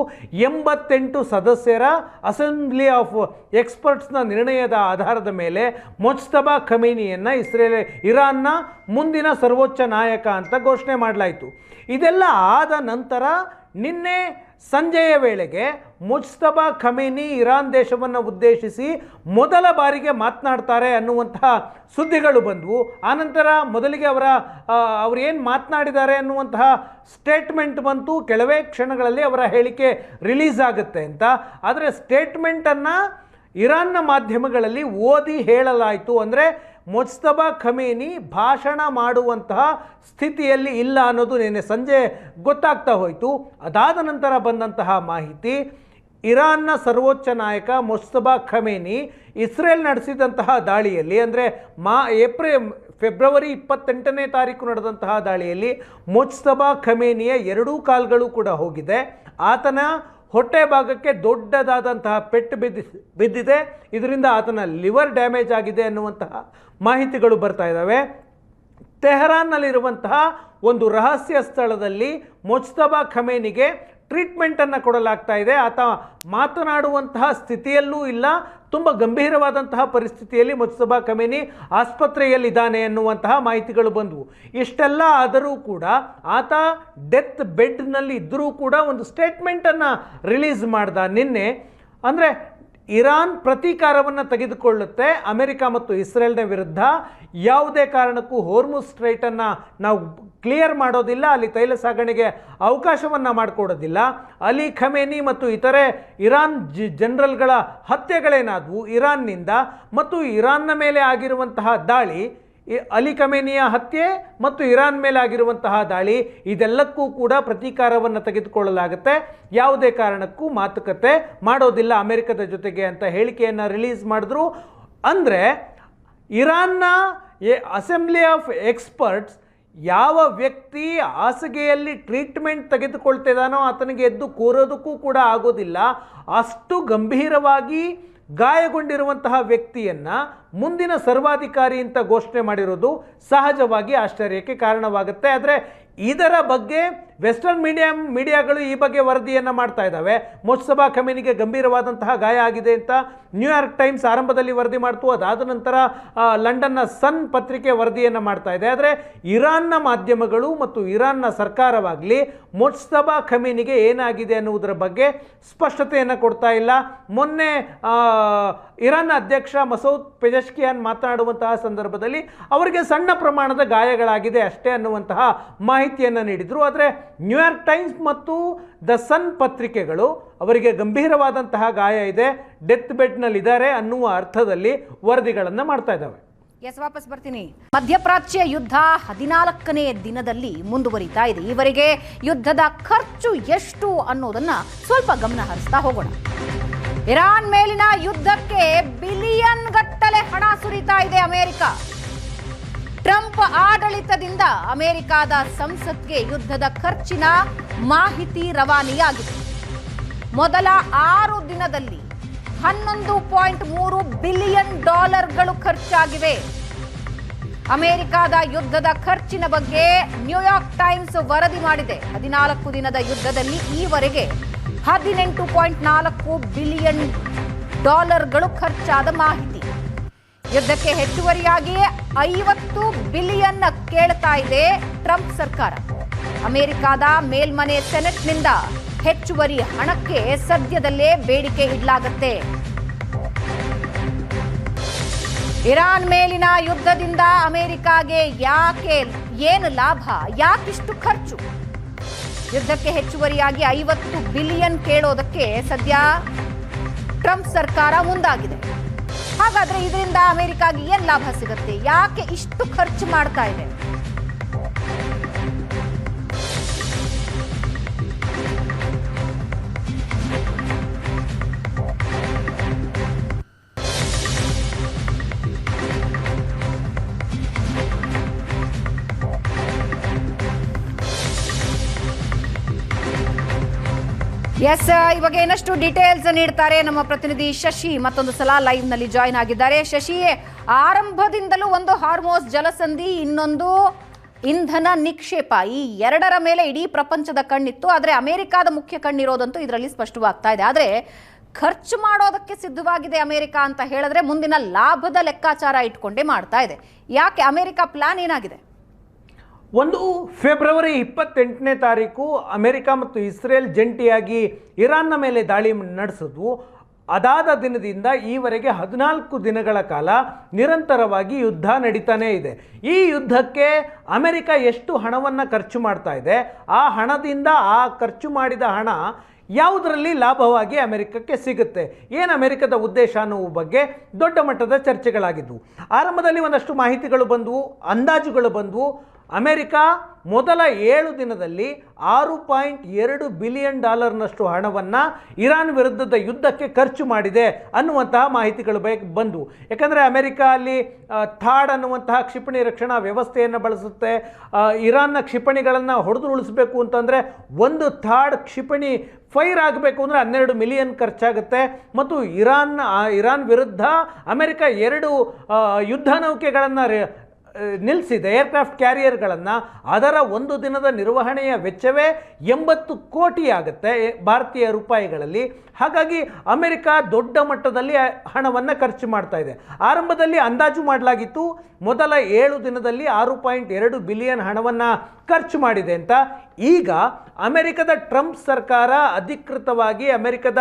88 ಸದಸ್ಯರ ಅಸೆಂಬ್ಲಿ ಆಫ್ ಎಕ್ಸ್ಪರ್ಟ್ಸ್ನ ನಿರ್ಣಯದ ಆಧಾರದ ಮೇಲೆ ಮುಜ್ತಬಾ ಖಮೇನಿಯನ್ನು ಇರಾನ್ನ ಮುಂದಿನ ಸರ್ವೋಚ್ಚ ನಾಯಕ ಅಂತ ಘೋಷಣೆ ಮಾಡಲಾಯಿತು. ಇದೆಲ್ಲ ಆದ ನಂತರ ನಿನ್ನೆ ಸಂಜೆಯ ವೇಳೆಗೆ ಮುಜ್ತಬಾ ಖಮೇನಿ ಇರಾನ್ ದೇಶವನ್ನು ಉದ್ದೇಶಿಸಿ ಮೊದಲ ಬಾರಿಗೆ ಮಾತನಾಡ್ತಾರೆ ಅನ್ನುವಂತಹ ಸುದ್ದಿಗಳು ಬಂದವು. ಆನಂತರ ಮೊದಲಿಗೆ ಅವರು ಏನು ಮಾತನಾಡಿದ್ದಾರೆ ಅನ್ನುವಂತಹ ಸ್ಟೇಟ್ಮೆಂಟ್ ಬಂತು. ಕೆಲವೇ ಕ್ಷಣಗಳಲ್ಲಿ ಅವರ ಹೇಳಿಕೆ ರಿಲೀಸ್ ಆಗುತ್ತೆ ಅಂತ. ಆದರೆ ಸ್ಟೇಟ್ಮೆಂಟನ್ನು ಇರಾನ್ನ ಮಾಧ್ಯಮಗಳಲ್ಲಿ ಓದಿ ಹೇಳಲಾಯಿತು. ಅಂದರೆ ಮುಜ್ತಬಾ ಖಮೇನಿ ಭಾಷಣ ಮಾಡುವಂತಹ ಸ್ಥಿತಿಯಲ್ಲಿ ಇಲ್ಲ ಅನ್ನೋದು ನಿನ್ನೆ ಸಂಜೆ ಗೊತ್ತಾಗ್ತಾ ಹೋಯಿತು. ಅದಾದ ನಂತರ ಬಂದಂತಹ ಮಾಹಿತಿ, ಇರಾನ್ನ ಸರ್ವೋಚ್ಚ ನಾಯಕ ಮುಜ್ತಬಾ ಖಮೇನಿ ಇಸ್ರೇಲ್ ನಡೆಸಿದಂತಹ ದಾಳಿಯಲ್ಲಿ, ಅಂದರೆ ಫೆಬ್ರವರಿ 28ನೇ ತಾರೀಕು ನಡೆದಂತಹ ದಾಳಿಯಲ್ಲಿ ಮುಜ್ತಬಾ ಖಮೇನಿಯ 2 ಕಾಲುಗಳು ಕೂಡ ಹೋಗಿದೆ. ಆತನ ಹೊಟ್ಟೆ ಭಾಗಕ್ಕೆ ದೊಡ್ಡದಾದಂತಹ ಪೆಟ್ಟು ಬಿದ್ದಿದೆ. ಇದರಿಂದ ಆತನ ಲಿವರ್ ಡ್ಯಾಮೇಜ್ ಆಗಿದೆ ಅನ್ನುವಂತಹ ಮಾಹಿತಿಗಳು ಬರ್ತಾ ಇದ್ದಾವೆ. ತೆಹರಾನ್ನಲ್ಲಿರುವಂತಹ ಒಂದು ರಹಸ್ಯ ಸ್ಥಳದಲ್ಲಿ ಮುಜ್ತಬಾ ಖಮೇನಿಗೆ ಟ್ರೀಟ್ಮೆಂಟನ್ನು ಕೊಡಲಾಗ್ತಾ ಇದೆ. ಆತ ಮಾತನಾಡುವಂತಹ ಸ್ಥಿತಿಯಲ್ಲೂ ಇಲ್ಲ. ತುಂಬ ಗಂಭೀರವಾದಂತಹ ಪರಿಸ್ಥಿತಿಯಲ್ಲಿ ಮುಜ್ತಬಾ ಖಮೇನಿ ಆಸ್ಪತ್ರೆಯಲ್ಲಿದ್ದಾನೆ ಎನ್ನುವಂತಹ ಮಾಹಿತಿಗಳು ಬಂದವು. ಇಷ್ಟೆಲ್ಲ ಆದರೂ ಕೂಡ ಆತ ಡೆತ್ ಬೆಡ್ನಲ್ಲಿ ಇದ್ದರೂ ಕೂಡ ಒಂದು ಸ್ಟೇಟ್ಮೆಂಟನ್ನು ರಿಲೀಸ್ ಮಾಡ್ದ ನಿನ್ನೆ. ಅಂದರೆ ಇರಾನ್ ಪ್ರತೀಕಾರವನ್ನು ತೆಗೆದುಕೊಳ್ಳುತ್ತೆ ಅಮೆರಿಕ ಮತ್ತು ಇಸ್ರೇಲ್ನ ವಿರುದ್ಧ. ಯಾವುದೇ ಕಾರಣಕ್ಕೂ ಹೋರ್ಮುಜ್ ಸ್ಟ್ರೈಟನ್ನು ನಾವು ಕ್ಲಿಯರ್ ಮಾಡೋದಿಲ್ಲ, ಅಲ್ಲಿ ತೈಲ ಸಾಗಣೆಗೆ ಅವಕಾಶವನ್ನು ಮಾಡಿಕೊಡೋದಿಲ್ಲ. ಅಲಿ ಖಮೇನಿ ಮತ್ತು ಇತರೆ ಇರಾನ್ ಜನರಲ್ಗಳ ಹತ್ಯೆಗಳೇನಾದವು ಇರಾನ್ನಿಂದ, ಮತ್ತು ಇರಾನ್ನ ಮೇಲೆ ಆಗಿರುವಂತಹ ದಾಳಿ ಅಲಿ ಖಮೇನಿಯ ಹತ್ಯೆ ಮತ್ತು ಇರಾನ್ ಮೇಲೆ ಆಗಿರುವಂತಹ ದಾಳಿ, ಇದೆಲ್ಲಕ್ಕೂ ಕೂಡ ಪ್ರತೀಕಾರವನ್ನು ತೆಗೆದುಕೊಳ್ಳಲಾಗುತ್ತೆ. ಯಾವುದೇ ಕಾರಣಕ್ಕೂ ಮಾತುಕತೆ ಮಾಡೋದಿಲ್ಲ ಅಮೆರಿಕದ ಜೊತೆಗೆ ಅಂತ ಹೇಳಿಕೆಯನ್ನು ರಿಲೀಸ್ ಮಾಡಿದ್ರು. ಅಂದರೆ ಇರಾನ್ನ ಅಸೆಂಬ್ಲಿ ಆಫ್ ಎಕ್ಸ್ಪರ್ಟ್ಸ್ ಯಾವ ವ್ಯಕ್ತಿ ಹಾಸಿಗೆಯಲ್ಲಿ ಟ್ರೀಟ್ಮೆಂಟ್ ತೆಗೆದುಕೊಳ್ತಿದ್ದಾನೋ ಆತನಿಗೆ ಎದ್ದು ಕೂರೋದಕ್ಕೂ ಕೂಡ ಆಗೋದಿಲ್ಲ. ಅಷ್ಟು ಗಂಭೀರವಾಗಿ ಗಾಯಗೊಂಡಿರುವಂತಹ ವ್ಯಕ್ತಿಯನ್ನು ಮುಂದಿನ ಸರ್ವಾಧಿಕಾರಿ ಅಂತ ಘೋಷಣೆ ಮಾಡಿರೋದು ಸಹಜವಾಗಿ ಆಶ್ಚರ್ಯಕ್ಕೆ ಕಾರಣವಾಗುತ್ತೆ. ಆದರೆ ಇದರ ಬಗ್ಗೆ ವೆಸ್ಟರ್ನ್ ಮೀಡಿಯಾಗಳು ಈ ಬಗ್ಗೆ ವರದಿಯನ್ನು ಮಾಡ್ತಾ ಇದ್ದಾವೆ. ಮೊಜ್ತಬಾ ಖಮೇನಿಗೆ ಗಂಭೀರವಾದಂತಹ ಗಾಯ ಆಗಿದೆ ಅಂತ ನ್ಯೂಯಾರ್ಕ್ ಟೈಮ್ಸ್ ಆರಂಭದಲ್ಲಿ ವರದಿ ಮಾಡ್ತು. ಅದಾದ ನಂತರ ಲಂಡನ್ನ ಸನ್ ಪತ್ರಿಕೆ ವರದಿಯನ್ನು ಮಾಡ್ತಾ ಇದೆ. ಆದರೆ ಇರಾನ್ನ ಮಾಧ್ಯಮಗಳು ಮತ್ತು ಇರಾನ್ನ ಸರ್ಕಾರವಾಗಲಿ ಮೊಜ್ತಬಾ ಖಮೇನಿಗೆ ಏನಾಗಿದೆ ಅನ್ನುವುದರ ಬಗ್ಗೆ ಸ್ಪಷ್ಟತೆಯನ್ನು ಕೊಡ್ತಾ ಇಲ್ಲ. ಮೊನ್ನೆ ಇರಾನ್ನ ಅಧ್ಯಕ್ಷ ಮಸೂದ್ ಪೆಜೆಶ್ಕಿಯಾನ್ ಮಾತನಾಡುವಂತಹ ಸಂದರ್ಭದಲ್ಲಿ ಅವರಿಗೆ ಸಣ್ಣ ಪ್ರಮಾಣದ ಗಾಯಗಳಾಗಿದೆ ಅಷ್ಟೇ ಅನ್ನುವಂತಹ ಮಾಹಿತಿಯನ್ನು ನೀಡಿದರು. ಆದರೆ ನ್ಯೂಯಾರ್ಕ್ ಟೈಮ್ಸ್ ಮತ್ತು ದ ಸನ್ ಪತ್ರಿಕೆಗಳು ಅವರಿಗೆ ಗಂಭೀರವಾದಂತಹ ಗಾಯ ಇದೆ, ಡೆತ್ ಬೆಡ್ನಲ್ಲಿದ್ದಾರೆ ಅನ್ನುವ ಅರ್ಥದಲ್ಲಿ ವರದಿಗಳನ್ನು ಮಾಡ್ತಾ ಇದ್ದಾವೆ. ವಾಪಸ್ ಬರ್ತೀನಿ. ಮಧ್ಯಪ್ರಾಚ್ಯ ಯುದ್ಧ 14ನೇ ದಿನದಲ್ಲಿ ಮುಂದುವರಿತಾ ಇದೆ. ಈವರೆಗೆ ಯುದ್ಧದ ಖರ್ಚು ಎಷ್ಟು ಅನ್ನೋದನ್ನ ಸ್ವಲ್ಪ ಗಮನ ಹರಿಸ್ತಾ ಹೋಗೋಣ. ಇರಾನ್ ಮೇಲಿನ ಯುದ್ಧಕ್ಕೆ ಬಿಲಿಯನ್ ಗಟ್ಟಲೆ ಹಣ ಸುರಿತಾ ಇದೆ ಅಮೆರಿಕ. ಟ್ರಂಪ್ ಆಡಳಿತದಿಂದ ಅಮೆರಿಕದ ಸಂಸತ್ಗೆ ಯುದ್ಧದ ಖರ್ಚಿನ ಮಾಹಿತಿ ರವಾನೆಯಾಗಿದೆ. ಮೊದಲ 6 ದಿನದಲ್ಲಿ $11.3 ಬಿಲಿಯನ್ ಖರ್ಚಾಗಿವೆ. ಅಮೆರಿಕದ ಯುದ್ಧದ ಖರ್ಚಿನ ಬಗ್ಗೆ ನ್ಯೂಯಾರ್ಕ್ ಟೈಮ್ಸ್ ವರದಿ ಮಾಡಿದೆ. 14 ದಿನದ ಯುದ್ಧದಲ್ಲಿ ಈವರೆಗೆ $18.4 ಬಿಲಿಯನ್ ಖರ್ಚಾದ ಮಾಹಿತಿ. ಯುದ್ಧಕ್ಕೆ ಹೆಚ್ಚುವರಿಯಾಗಿ 50 ಬಿಲಿಯನ್ ಕೇಳ್ತಾ ಇದೆ ಟ್ರಂಪ್ ಸರ್ಕಾರ. ಅಮೆರಿಕದ ಮೇಲ್ಮನೆ ಸೆನೆಟ್ನಿಂದ ಹೆಚ್ಚುವರಿ ಹಣಕ್ಕೆ ಸದ್ಯದಲ್ಲೇ ಬೇಡಿಕೆ ಇಡಲಾಗುತ್ತೆ. ಇರಾನ್ ಮೇಲಿನ ಯುದ್ಧದಿಂದ ಅಮೆರಿಕಾಗೆ ಏನು ಲಾಭ, ಯಾಕಿಷ್ಟು ಖರ್ಚು? ಯುದ್ಧಕ್ಕೆ ಹೆಚ್ಚುವರಿಯಾಗಿ 50 ಬಿಲಿಯನ್ ಕೇಳೋದಕ್ಕೆ ಸದ್ಯ ಟ್ರಂಪ್ ಸರ್ಕಾರ ಮುಂದಾಗಿದೆ. ಹಾಗಾದ್ರೆ ಇದರಿಂದ ಅಮೆರಿಕಾಗೆ ಏನ್ ಲಾಭ ಸಿಗುತ್ತೆ? ಯಾಕೆ ಇಷ್ಟು ಖರ್ಚು ಮಾಡ್ತಾ ಇದೆ? ಇವಾಗ ಏನಷ್ಟು ಡೀಟೇಲ್ಸ್ ನೀಡ್ತಾರೆ ನಮ್ಮ ಪ್ರತಿನಿಧಿ ಶಶಿ. ಮತ್ತೊಂದು ಸಲ ಲೈವ್ ನಲ್ಲಿ ಜಾಯಿನ್ ಆಗಿದ್ದಾರೆ. ಶಶಿ, ಆರಂಭದಿಂದಲೂ ಒಂದು ಹಾರ್ಮೋಸ್ ಜಲಸಂಧಿ, ಇನ್ನೊಂದು ಇಂಧನ ನಿಕ್ಷೇಪ, ಈ ಎರಡರ ಮೇಲೆ ಇಡೀ ಪ್ರಪಂಚದ ಕಣ್ಣಿತ್ತು. ಆದರೆ ಅಮೆರಿಕದ ಮುಖ್ಯ ಕಣ್ಣಿರೋದಂತೂ ಇದರಲ್ಲಿ ಸ್ಪಷ್ಟವಾಗ್ತಾ ಇದೆ. ಆದರೆ ಖರ್ಚು ಮಾಡೋದಕ್ಕೆ ಸಿದ್ಧವಾಗಿದೆ ಅಮೆರಿಕ ಅಂತ ಹೇಳಿದ್ರೆ ಮುಂದಿನ ಲಾಭದ ಲೆಕ್ಕಾಚಾರ ಇಟ್ಕೊಂಡೇ ಮಾಡ್ತಾ ಇದೆ. ಯಾಕೆ ಅಮೆರಿಕ ಪ್ಲಾನ್ ಏನಾಗಿದೆ? ಫೆಬ್ರವರಿ 28ನೇ ತಾರೀಕು ಅಮೆರಿಕ ಮತ್ತು ಇಸ್ರೇಲ್ ಜಂಟಿಯಾಗಿ ಇರಾನ್ನ ಮೇಲೆ ದಾಳಿ ನಡೆಸಿದ್ವು. ಅದಾದ ದಿನದಿಂದ ಈವರೆಗೆ 14 ದಿನಗಳ ಕಾಲ ನಿರಂತರವಾಗಿ ಯುದ್ಧ ನಡೀತಾನೇ ಇದೆ. ಈ ಯುದ್ಧಕ್ಕೆ ಅಮೆರಿಕ ಎಷ್ಟು ಹಣವನ್ನು ಖರ್ಚು ಮಾಡ್ತಾ ಇದೆ, ಆ ಹಣದಿಂದ ಆ ಖರ್ಚು ಮಾಡಿದ ಹಣ ಯಾವುದರಲ್ಲಿ ಲಾಭವಾಗಿ ಅಮೆರಿಕಕ್ಕೆ ಸಿಗುತ್ತೆ, ಏನು ಅಮೆರಿಕದ ಉದ್ದೇಶ ಅನ್ನುವ ಬಗ್ಗೆ ದೊಡ್ಡ ಮಟ್ಟದ ಚರ್ಚೆಗಳಾಗಿದ್ವು. ಆರಂಭದಲ್ಲಿ ಒಂದಷ್ಟು ಮಾಹಿತಿಗಳು ಬಂದವು, ಅಂದಾಜುಗಳು ಬಂದವು. ಅಮೆರಿಕ ಮೊದಲ 7 ದಿನದಲ್ಲಿ $6.2 ಬಿಲಿಯನ್ ಹಣವನ್ನು ಇರಾನ್ ವಿರುದ್ಧದ ಯುದ್ಧಕ್ಕೆ ಖರ್ಚು ಮಾಡಿದೆ ಅನ್ನುವಂತಹ ಮಾಹಿತಿಗಳು ಬಂದವು. ಯಾಕಂದರೆ ಅಮೆರಿಕ ಅಲ್ಲಿ ಥಾಡ್ ಅನ್ನುವಂತಹ ಕ್ಷಿಪಣಿ ರಕ್ಷಣಾ ವ್ಯವಸ್ಥೆಯನ್ನು ಬಳಸುತ್ತೆ. ಇರಾನ್ನ ಕ್ಷಿಪಣಿಗಳನ್ನು ಹೊಡೆದು ಉಳಿಸಬೇಕು ಅಂತಂದರೆ ಒಂದು ಥಾಡ್ ಕ್ಷಿಪಣಿ ಫೈರ್ ಆಗಬೇಕು ಅಂದರೆ 12 ಮಿಲಿಯನ್ ಖರ್ಚಾಗುತ್ತೆ. ಮತ್ತು ಇರಾನ್ ವಿರುದ್ಧ ಅಮೆರಿಕ 2 ಯುದ್ಧ ನೌಕೆಗಳನ್ನು ನಿಲ್ಲಿಸಿದೆ, ಏರ್ಕ್ರಾಫ್ಟ್ ಕ್ಯಾರಿಯರ್ಗಳನ್ನು. ಅದರ ಒಂದು ದಿನದ ನಿರ್ವಹಣೆಯ ವೆಚ್ಚವೇ 80 ಕೋಟಿ ಆಗುತ್ತೆ ಭಾರತೀಯ ರೂಪಾಯಿಗಳಲ್ಲಿ. ಹಾಗಾಗಿ ಅಮೆರಿಕ ದೊಡ್ಡ ಮಟ್ಟದಲ್ಲಿ ಹಣವನ್ನು ಖರ್ಚು ಮಾಡ್ತಾ ಇದೆ. ಆರಂಭದಲ್ಲಿ ಅಂದಾಜು ಮಾಡಲಾಗಿತ್ತು ಮೊದಲ 7 ದಿನದಲ್ಲಿ $6.2 ಬಿಲಿಯನ್ ಹಣವನ್ನು ಖರ್ಚು ಮಾಡಿದೆ ಅಂತ. ಈಗ ಅಮೆರಿಕದ ಟ್ರಂಪ್ ಸರ್ಕಾರ ಅಧಿಕೃತವಾಗಿ ಅಮೆರಿಕದ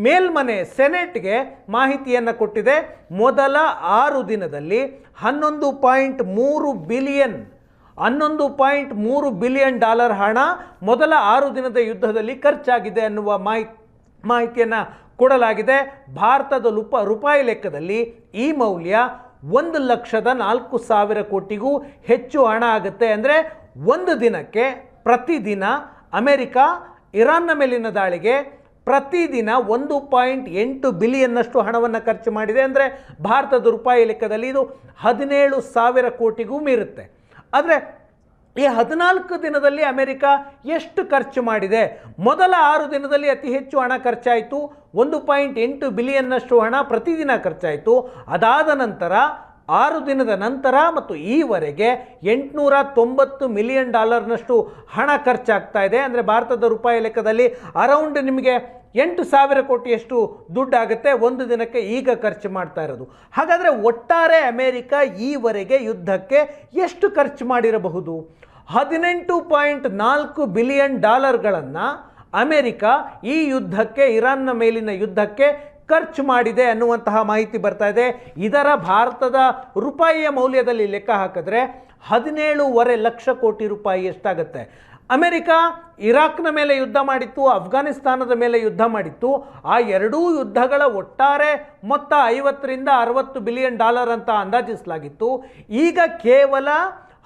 ಮೇಲ್ಮನೆ ಸೆನೆಟ್ಗೆ ಮಾಹಿತಿಯನ್ನು ಕೊಟ್ಟಿದೆ. ಮೊದಲ 6 ದಿನದಲ್ಲಿ $11.3 ಬಿಲಿಯನ್ ಹಣ ಮೊದಲ 6 ದಿನದ ಯುದ್ಧದಲ್ಲಿ ಖರ್ಚಾಗಿದೆ ಅನ್ನುವ ಮಾಹಿತಿಯನ್ನು ಕೊಡಲಾಗಿದೆ. ಭಾರತದ ರೂಪಾಯಿ ಲೆಕ್ಕದಲ್ಲಿ ಈ ಮೌಲ್ಯ 1,04,000 ಕೋಟಿಗೂ ಹೆಚ್ಚು ಹಣ ಆಗುತ್ತೆ. ಅಂದರೆ ಒಂದು ದಿನಕ್ಕೆ ಪ್ರತಿದಿನ ಅಮೆರಿಕ ಇರಾನ್ನ ಮೇಲಿನ ದಾಳಿಗೆ ಪ್ರತಿದಿನ 1.8 ಬಿಲಿಯನ್ನಷ್ಟು ಹಣವನ್ನು ಖರ್ಚು ಮಾಡಿದೆ. ಅಂದರೆ ಭಾರತದ ರೂಪಾಯಿ ಲೆಕ್ಕದಲ್ಲಿ ಇದು 17,000 ಕೋಟಿಗೂ ಮೀರುತ್ತೆ. ಆದರೆ ಈ 14 ದಿನದಲ್ಲಿ ಅಮೆರಿಕ ಎಷ್ಟು ಖರ್ಚು ಮಾಡಿದೆ? ಮೊದಲ 6 ದಿನದಲ್ಲಿ ಅತಿ ಹೆಚ್ಚು ಹಣ ಖರ್ಚಾಯಿತು, 1.8 ಬಿಲಿಯನ್ನಷ್ಟು ಹಣ ಪ್ರತಿದಿನ ಖರ್ಚಾಯಿತು. ಅದಾದ ನಂತರ 6 ದಿನದ ನಂತರ ಮತ್ತು ಈವರೆಗೆ $890 ಮಿಲಿಯನ್ ಹಣ ಖರ್ಚಾಗ್ತಾ ಇದೆ. ಅಂದರೆ ಭಾರತದ ರೂಪಾಯಿ ಲೆಕ್ಕದಲ್ಲಿ ಅರೌಂಡ್ ನಿಮಗೆ 8,000 ಕೋಟಿಯಷ್ಟು ದುಡ್ಡಾಗುತ್ತೆ ಒಂದು ದಿನಕ್ಕೆ ಈಗ ಖರ್ಚು ಮಾಡ್ತಾ ಇರೋದು. ಹಾಗಾದರೆ ಒಟ್ಟಾರೆ ಅಮೆರಿಕ ಈವರೆಗೆ ಯುದ್ಧಕ್ಕೆ ಎಷ್ಟು ಖರ್ಚು ಮಾಡಿರಬಹುದು? $18.4 ಬಿಲಿಯನ್ ಅಮೆರಿಕ ಈ ಯುದ್ಧಕ್ಕೆ, ಇರಾನ್ನ ಮೇಲಿನ ಯುದ್ಧಕ್ಕೆ ಖರ್ಚು ಮಾಡಿದೆ ಅನ್ನುವಂತಹ ಮಾಹಿತಿ ಬರ್ತಾ ಇದೆ. ಇದರ ಭಾರತದ ರೂಪಾಯಿಯ ಮೌಲ್ಯದಲ್ಲಿ ಲೆಕ್ಕ ಹಾಕಿದ್ರೆ 17.5 ಲಕ್ಷ ಕೋಟಿ ರೂಪಾಯಿ ಎಷ್ಟಾಗುತ್ತೆ. ಅಮೆರಿಕ ಇರಾಕ್ನ ಮೇಲೆ ಯುದ್ಧ ಮಾಡಿತ್ತು, ಅಫ್ಘಾನಿಸ್ತಾನದ ಮೇಲೆ ಯುದ್ಧ ಮಾಡಿತ್ತು. ಆ ಎರಡೂ ಯುದ್ಧಗಳ ಒಟ್ಟಾರೆ ಮೊತ್ತ $50-60 ಬಿಲಿಯನ್ ಅಂತ ಅಂದಾಜಿಸಲಾಗಿತ್ತು. ಈಗ ಕೇವಲ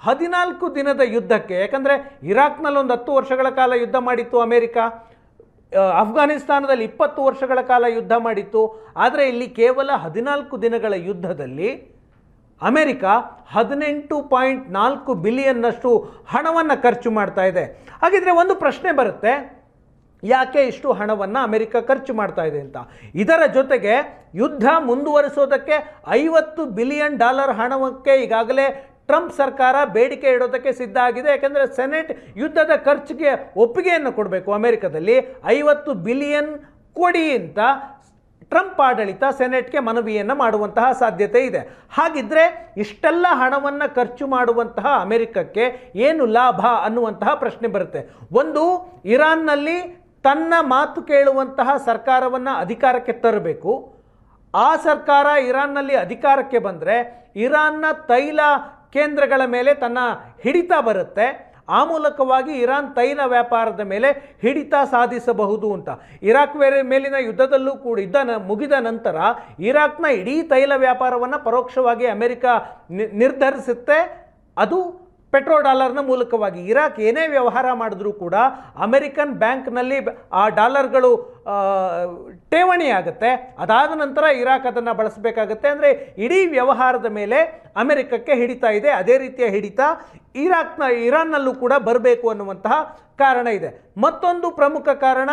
14 ದಿನದ ಯುದ್ಧಕ್ಕೆ, ಯಾಕಂದರೆ ಇರಾಕ್ನಲ್ಲಿ ಒಂದು 10 ವರ್ಷಗಳ ಕಾಲ ಯುದ್ಧ ಮಾಡಿತ್ತು ಅಮೆರಿಕ, ಅಫ್ಘಾನಿಸ್ತಾನದಲ್ಲಿ 20 ವರ್ಷಗಳ ಕಾಲ ಯುದ್ಧ ಮಾಡಿತ್ತು. ಆದರೆ ಇಲ್ಲಿ ಕೇವಲ 14 ದಿನಗಳ ಯುದ್ಧದಲ್ಲಿ ಅಮೆರಿಕ 18.4 ಬಿಲಿಯನ್ನಷ್ಟು ಹಣವನ್ನು ಖರ್ಚು ಮಾಡ್ತಾ ಇದೆ. ಹಾಗಿದ್ರೆ ಒಂದು ಪ್ರಶ್ನೆ ಬರುತ್ತೆ, ಯಾಕೆ ಇಷ್ಟು ಹಣವನ್ನು ಅಮೆರಿಕ ಖರ್ಚು ಮಾಡ್ತಾ ಇದೆ ಅಂತ. ಇದರ ಜೊತೆಗೆ ಯುದ್ಧ ಮುಂದುವರಿಸೋದಕ್ಕೆ $50 ಬಿಲಿಯನ್ ಹಣಕ್ಕೆ ಈಗಾಗಲೇ ಟ್ರಂಪ್ ಸರ್ಕಾರ ಬೇಡಿಕೆ ಇಡೋದಕ್ಕೆ ಸಿದ್ಧ ಆಗಿದೆ. ಯಾಕೆಂದರೆ ಸೆನೆಟ್ ಯುದ್ಧದ ಖರ್ಚಿಗೆ ಒಪ್ಪಿಗೆಯನ್ನು ಕೊಡಬೇಕು. ಅಮೆರಿಕದಲ್ಲಿ 50 ಬಿಲಿಯನ್ ಕೊಡಿ ಅಂತ ಟ್ರಂಪ್ ಆಡಳಿತ ಸೆನೆಟ್ಗೆ ಮನವಿಯನ್ನು ಮಾಡುವಂತಹ ಸಾಧ್ಯತೆ ಇದೆ. ಹಾಗಿದ್ರೆ ಇಷ್ಟೆಲ್ಲ ಹಣವನ್ನು ಖರ್ಚು ಮಾಡುವಂತಹ ಅಮೆರಿಕಕ್ಕೆ ಏನು ಲಾಭ ಅನ್ನುವಂತಹ ಪ್ರಶ್ನೆ ಬರುತ್ತೆ. ಒಂದು, ಇರಾನ್ನಲ್ಲಿ ತನ್ನ ಮಾತು ಕೇಳುವಂತಹ ಸರ್ಕಾರವನ್ನು ಅಧಿಕಾರಕ್ಕೆ ತರಬೇಕು. ಆ ಸರ್ಕಾರ ಇರಾನ್ನಲ್ಲಿ ಅಧಿಕಾರಕ್ಕೆ ಬಂದರೆ ಇರಾನ್ನ ತೈಲ ಕೇಂದ್ರಗಳ ಮೇಲೆ ತನ್ನ ಹಿಡಿತ ಬರುತ್ತೆ. ಆ ಮೂಲಕವಾಗಿ ಇರಾನ್ ತೈಲ ವ್ಯಾಪಾರದ ಮೇಲೆ ಹಿಡಿತ ಸಾಧಿಸಬಹುದು ಅಂತ. ಇರಾಕ್ ಮೇಲಿನ ಯುದ್ಧದಲ್ಲೂ ಕೂಡ ಯುದ್ಧ ಮುಗಿದ ನಂತರ ಇರಾಕ್ನ ಇಡೀ ತೈಲ ವ್ಯಾಪಾರವನ್ನು ಪರೋಕ್ಷವಾಗಿ ಅಮೆರಿಕ ನಿರ್ಧರಿಸುತ್ತೆ. ಅದು ಪೆಟ್ರೋಡಾಲರ್ನ ಮೂಲಕವಾಗಿ. ಇರಾಕ್ ಏನೇ ವ್ಯವಹಾರ ಮಾಡಿದ್ರೂ ಕೂಡ ಅಮೆರಿಕನ್ ಬ್ಯಾಂಕ್ನಲ್ಲಿ ಆ ಡಾಲರ್ಗಳು ಠೇವಣಿ ಆಗುತ್ತೆ. ಅದಾದ ನಂತರ ಇರಾಕ್ ಅದನ್ನು ಬಳಸಬೇಕಾಗತ್ತೆ. ಅಂದರೆ ಇಡೀ ವ್ಯವಹಾರದ ಮೇಲೆ ಅಮೆರಿಕಕ್ಕೆ ಹಿಡಿತಾ ಇದೆ. ಅದೇ ರೀತಿಯ ಹಿಡಿತ ಇರಾನ್ನಲ್ಲೂ ಕೂಡ ಬರಬೇಕು ಅನ್ನುವಂತಹ ಕಾರಣ ಇದೆ. ಮತ್ತೊಂದು ಪ್ರಮುಖ ಕಾರಣ,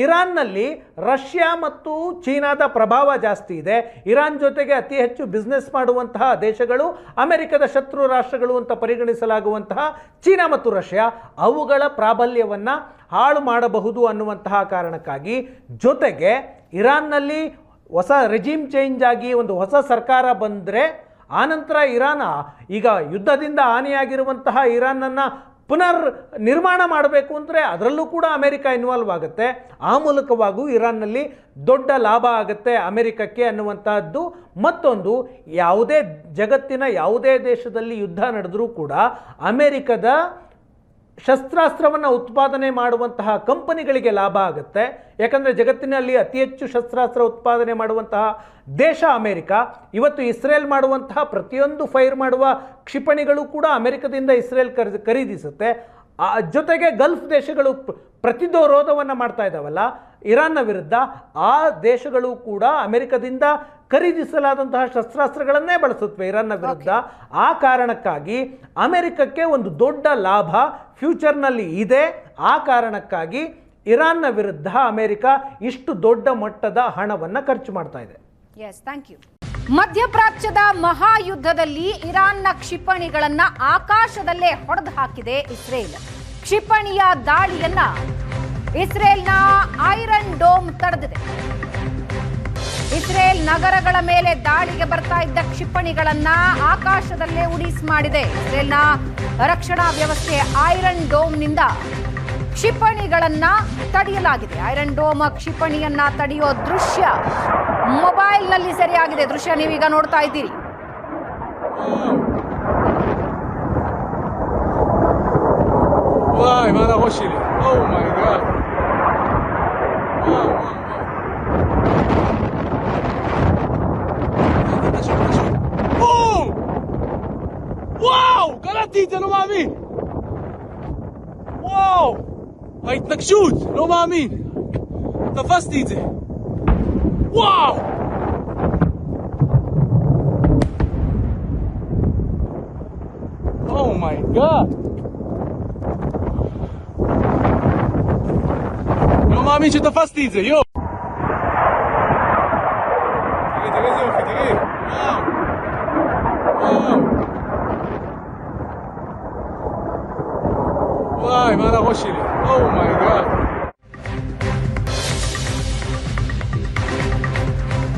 ಇರಾನ್ನಲ್ಲಿ ರಷ್ಯಾ ಮತ್ತು ಚೀನಾದ ಪ್ರಭಾವ ಜಾಸ್ತಿ ಇದೆ. ಇರಾನ್ ಜೊತೆಗೆ ಅತಿ ಹೆಚ್ಚು ಬಿಸ್ನೆಸ್ ಮಾಡುವಂತಹ ದೇಶಗಳು ಅಮೆರಿಕದ ಶತ್ರು ರಾಷ್ಟ್ರಗಳು ಅಂತ ಪರಿಗಣಿಸಲಾಗುವಂತಹ ಚೀನಾ ಮತ್ತು ರಷ್ಯಾ, ಅವುಗಳ ಪ್ರಾಬಲ್ಯವನ್ನು ಹಾಳು ಮಾಡಬಹುದು ಅನ್ನುವಂತಹ ಕಾರಣಕ್ಕಾಗಿ, ಜೊತೆಗೆ ಇರಾನ್ನಲ್ಲಿ ಹೊಸ ರೆಜಿಮ್ ಚೇಂಜ್ ಆಗಿ ಒಂದು ಹೊಸ ಸರ್ಕಾರ ಬಂದರೆ ಆನಂತರ ಇರಾನ್ ಈಗ ಯುದ್ಧದಿಂದ ಹಾನಿಯಾಗಿರುವಂತಹ ಇರಾನನ್ನು ಪುನರ್ ನಿರ್ಮಾಣ ಮಾಡಬೇಕು ಅಂದರೆ ಅದರಲ್ಲೂ ಕೂಡ ಅಮೆರಿಕ ಇನ್ವಾಲ್ವ್ ಆಗುತ್ತೆ. ಆ ಮೂಲಕವಾಗೂ ಇರಾನ್ನಲ್ಲಿ ದೊಡ್ಡ ಲಾಭ ಆಗುತ್ತೆ ಅಮೆರಿಕಕ್ಕೆ ಅನ್ನುವಂಥದ್ದು. ಮತ್ತೊಂದು, ಯಾವುದೇ ಜಗತ್ತಿನ ಯಾವುದೇ ದೇಶದಲ್ಲಿ ಯುದ್ಧ ನಡೆದರೂ ಕೂಡ ಅಮೆರಿಕದ ಶಸ್ತ್ರಾಸ್ತ್ರವನ್ನು ಉತ್ಪಾದನೆ ಮಾಡುವಂತಹ ಕಂಪನಿಗಳಿಗೆ ಲಾಭ ಆಗುತ್ತೆ. ಯಾಕಂದರೆ ಜಗತ್ತಿನಲ್ಲಿ ಅತಿ ಹೆಚ್ಚು ಶಸ್ತ್ರಾಸ್ತ್ರ ಉತ್ಪಾದನೆ ಮಾಡುವಂತಹ ದೇಶ ಅಮೆರಿಕ. ಇವತ್ತು ಇಸ್ರೇಲ್ ಮಾಡುವಂತಹ ಪ್ರತಿಯೊಂದು ಫೈರ್ ಮಾಡುವ ಕ್ಷಿಪಣಿಗಳು ಕೂಡ ಅಮೆರಿಕದಿಂದ ಇಸ್ರೇಲ್ ಖರೀದಿಸುತ್ತೆ. ಜೊತೆಗೆ ಗಲ್ಫ್ ದೇಶಗಳು ಪ್ರತಿರೋಧವನ್ನು ಮಾಡ್ತಾ ಇದ್ದಾವಲ್ಲ ಇರಾನ್ನ ವಿರುದ್ಧ, ಆ ದೇಶಗಳು ಕೂಡ ಅಮೆರಿಕದಿಂದ ಖರೀದಿಸಲಾದಂತಹ ಶಸ್ತ್ರಾಸ್ತ್ರಗಳನ್ನೇ ಬಳಸುತ್ತವೆ ಇರಾನ್ನ ವಿರುದ್ಧ. ಆ ಕಾರಣಕ್ಕಾಗಿ ಅಮೆರಿಕಕ್ಕೆ ಒಂದು ದೊಡ್ಡ ಲಾಭ ಫ್ಯೂಚರ್ನಲ್ಲಿ ಇದೆ. ಆ ಕಾರಣಕ್ಕಾಗಿ ಇರಾನ್ನ ವಿರುದ್ಧ ಅಮೆರಿಕ ಇಷ್ಟು ದೊಡ್ಡ ಮಟ್ಟದ ಹಣವನ್ನು ಖರ್ಚು ಮಾಡ್ತಾ ಇದೆ. Yes, thank you. ಮಧ್ಯಪ್ರಾಚ್ಯದ ಮಹಾಯುದ್ಧದಲ್ಲಿ ಇರಾನ್ನ ಕ್ಷಿಪಣಿಗಳನ್ನ ಆಕಾಶದಲ್ಲೇ ಹೊಡೆದು ಹಾಕಿದೆ ಇಸ್ರೇಲ್. ಕ್ಷಿಪಣಿಯ ದಾಳಿಯನ್ನ ಇಸ್ರೇಲ್ನ ಐರನ್ ಡೋಮ್ ತಡೆದಿದೆ. ಇಸ್ರೇಲ್ ನಗರಗಳ ಮೇಲೆ ದಾಳಿಗೆ ಬರ್ತಾ ಇದ್ದ ಕ್ಷಿಪಣಿಗಳನ್ನ ಆಕಾಶದಲ್ಲೇ ಉಡೀಸ್ ಮಾಡಿದೆ. ಇಸ್ರೇಲ್ನ ರಕ್ಷಣಾ ವ್ಯವಸ್ಥೆ ಐರನ್ ಡೋಮ್ನಿಂದ ಕ್ಷಿಪಣಿಗಳನ್ನ ತಡೆಯಲಾಗಿದೆ. ಐರನ್ ಡೋಮ್ ಕ್ಷಿಪಣಿಯನ್ನ ತಡೆಯೋ ದೃಶ್ಯ ಮೊಬೈಲ್ನಲ್ಲಿ ಸೆರೆಯಾಗಿದೆ. ದೃಶ್ಯ ನೀವೀಗ ನೋಡ್ತಾ ಇದ್ದೀರಿ. התרגשות, לא מאמין. תפסתי את זה. וואו! אומייגאד. לא מאמין שתפסתי את זה, יו! תראה איזה יופי, תראה. וואי, מה על הראש שלי? אומייגאד.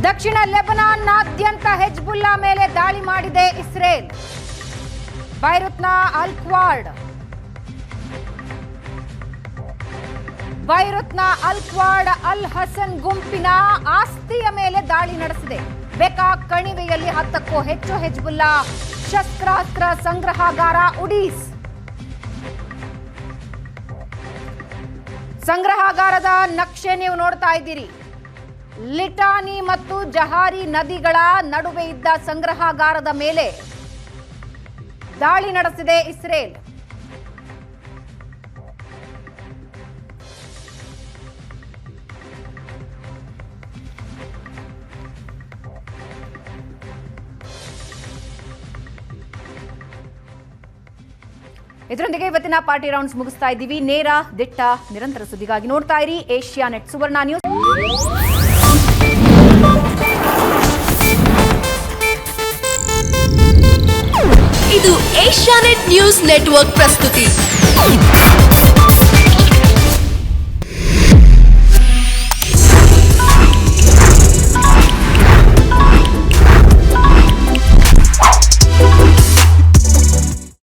ದಕ್ಷಿಣ ಲೆಬನಾನ್ನಾದ್ಯಂತ ಹೆಜ್ಬುಲ್ಲಾ ಮೇಲೆ ದಾಳಿ ಮಾಡಿದೆ ಇಸ್ರೇಲ್. ಬೈರುತ್ನ ಅಲ್ಕ್ವಾಡ್ ಅಲ್ ಹಸನ್ ಗುಂಪಿನ ಆಸ್ತಿಯ ಮೇಲೆ ದಾಳಿ ನಡೆಸಿದೆ. ಬೆಕಾ ಕಣಿವೆಯಲ್ಲಿ 10ಕ್ಕೂ ಹೆಚ್ಚು ಹೆಜ್ಬುಲ್ಲಾ ಶಸ್ತ್ರಾಸ್ತ್ರ ಸಂಗ್ರಹಾಗಾರ ಉಡೀಸ್. ಸಂಗ್ರಹಾಗಾರದ ನಕ್ಷೆ ನೀವು ನೋಡ್ತಾ ಇದ್ದೀರಿ. ಲಿಟಾನಿ ಮತ್ತು ಜಹಾರಿ ನದಿಗಳ ನಡುವೆ ಇದ್ದ ಸಂಗ್ರಹಾಗಾರದ ಮೇಲೆ ದಾಳಿ ನಡೆಸಿದೆ ಇಸ್ರೇಲ್. ಇದರೊಂದಿಗೆ ಇವತ್ತಿನ ಪಾರ್ಟಿ ರೌಂಡ್ಸ್ ಮುಗಿಸ್ತಾ ಇದ್ದೀವಿ. ನೇರ ದಿಟ್ಟ ನಿರಂತರ ಸುದ್ದಿಗಾಗಿ ನೋಡ್ತಾ ಇರಿ ಏಷ್ಯಾನೆಟ್ ಸುವರ್ಣ ನ್ಯೂಸ್. ಇದು ಏಷ್ಯಾನೆಟ್ ನ್ಯೂಸ್ ನೆಟ್ವರ್ಕ್ ಪ್ರಸ್ತುತಿ.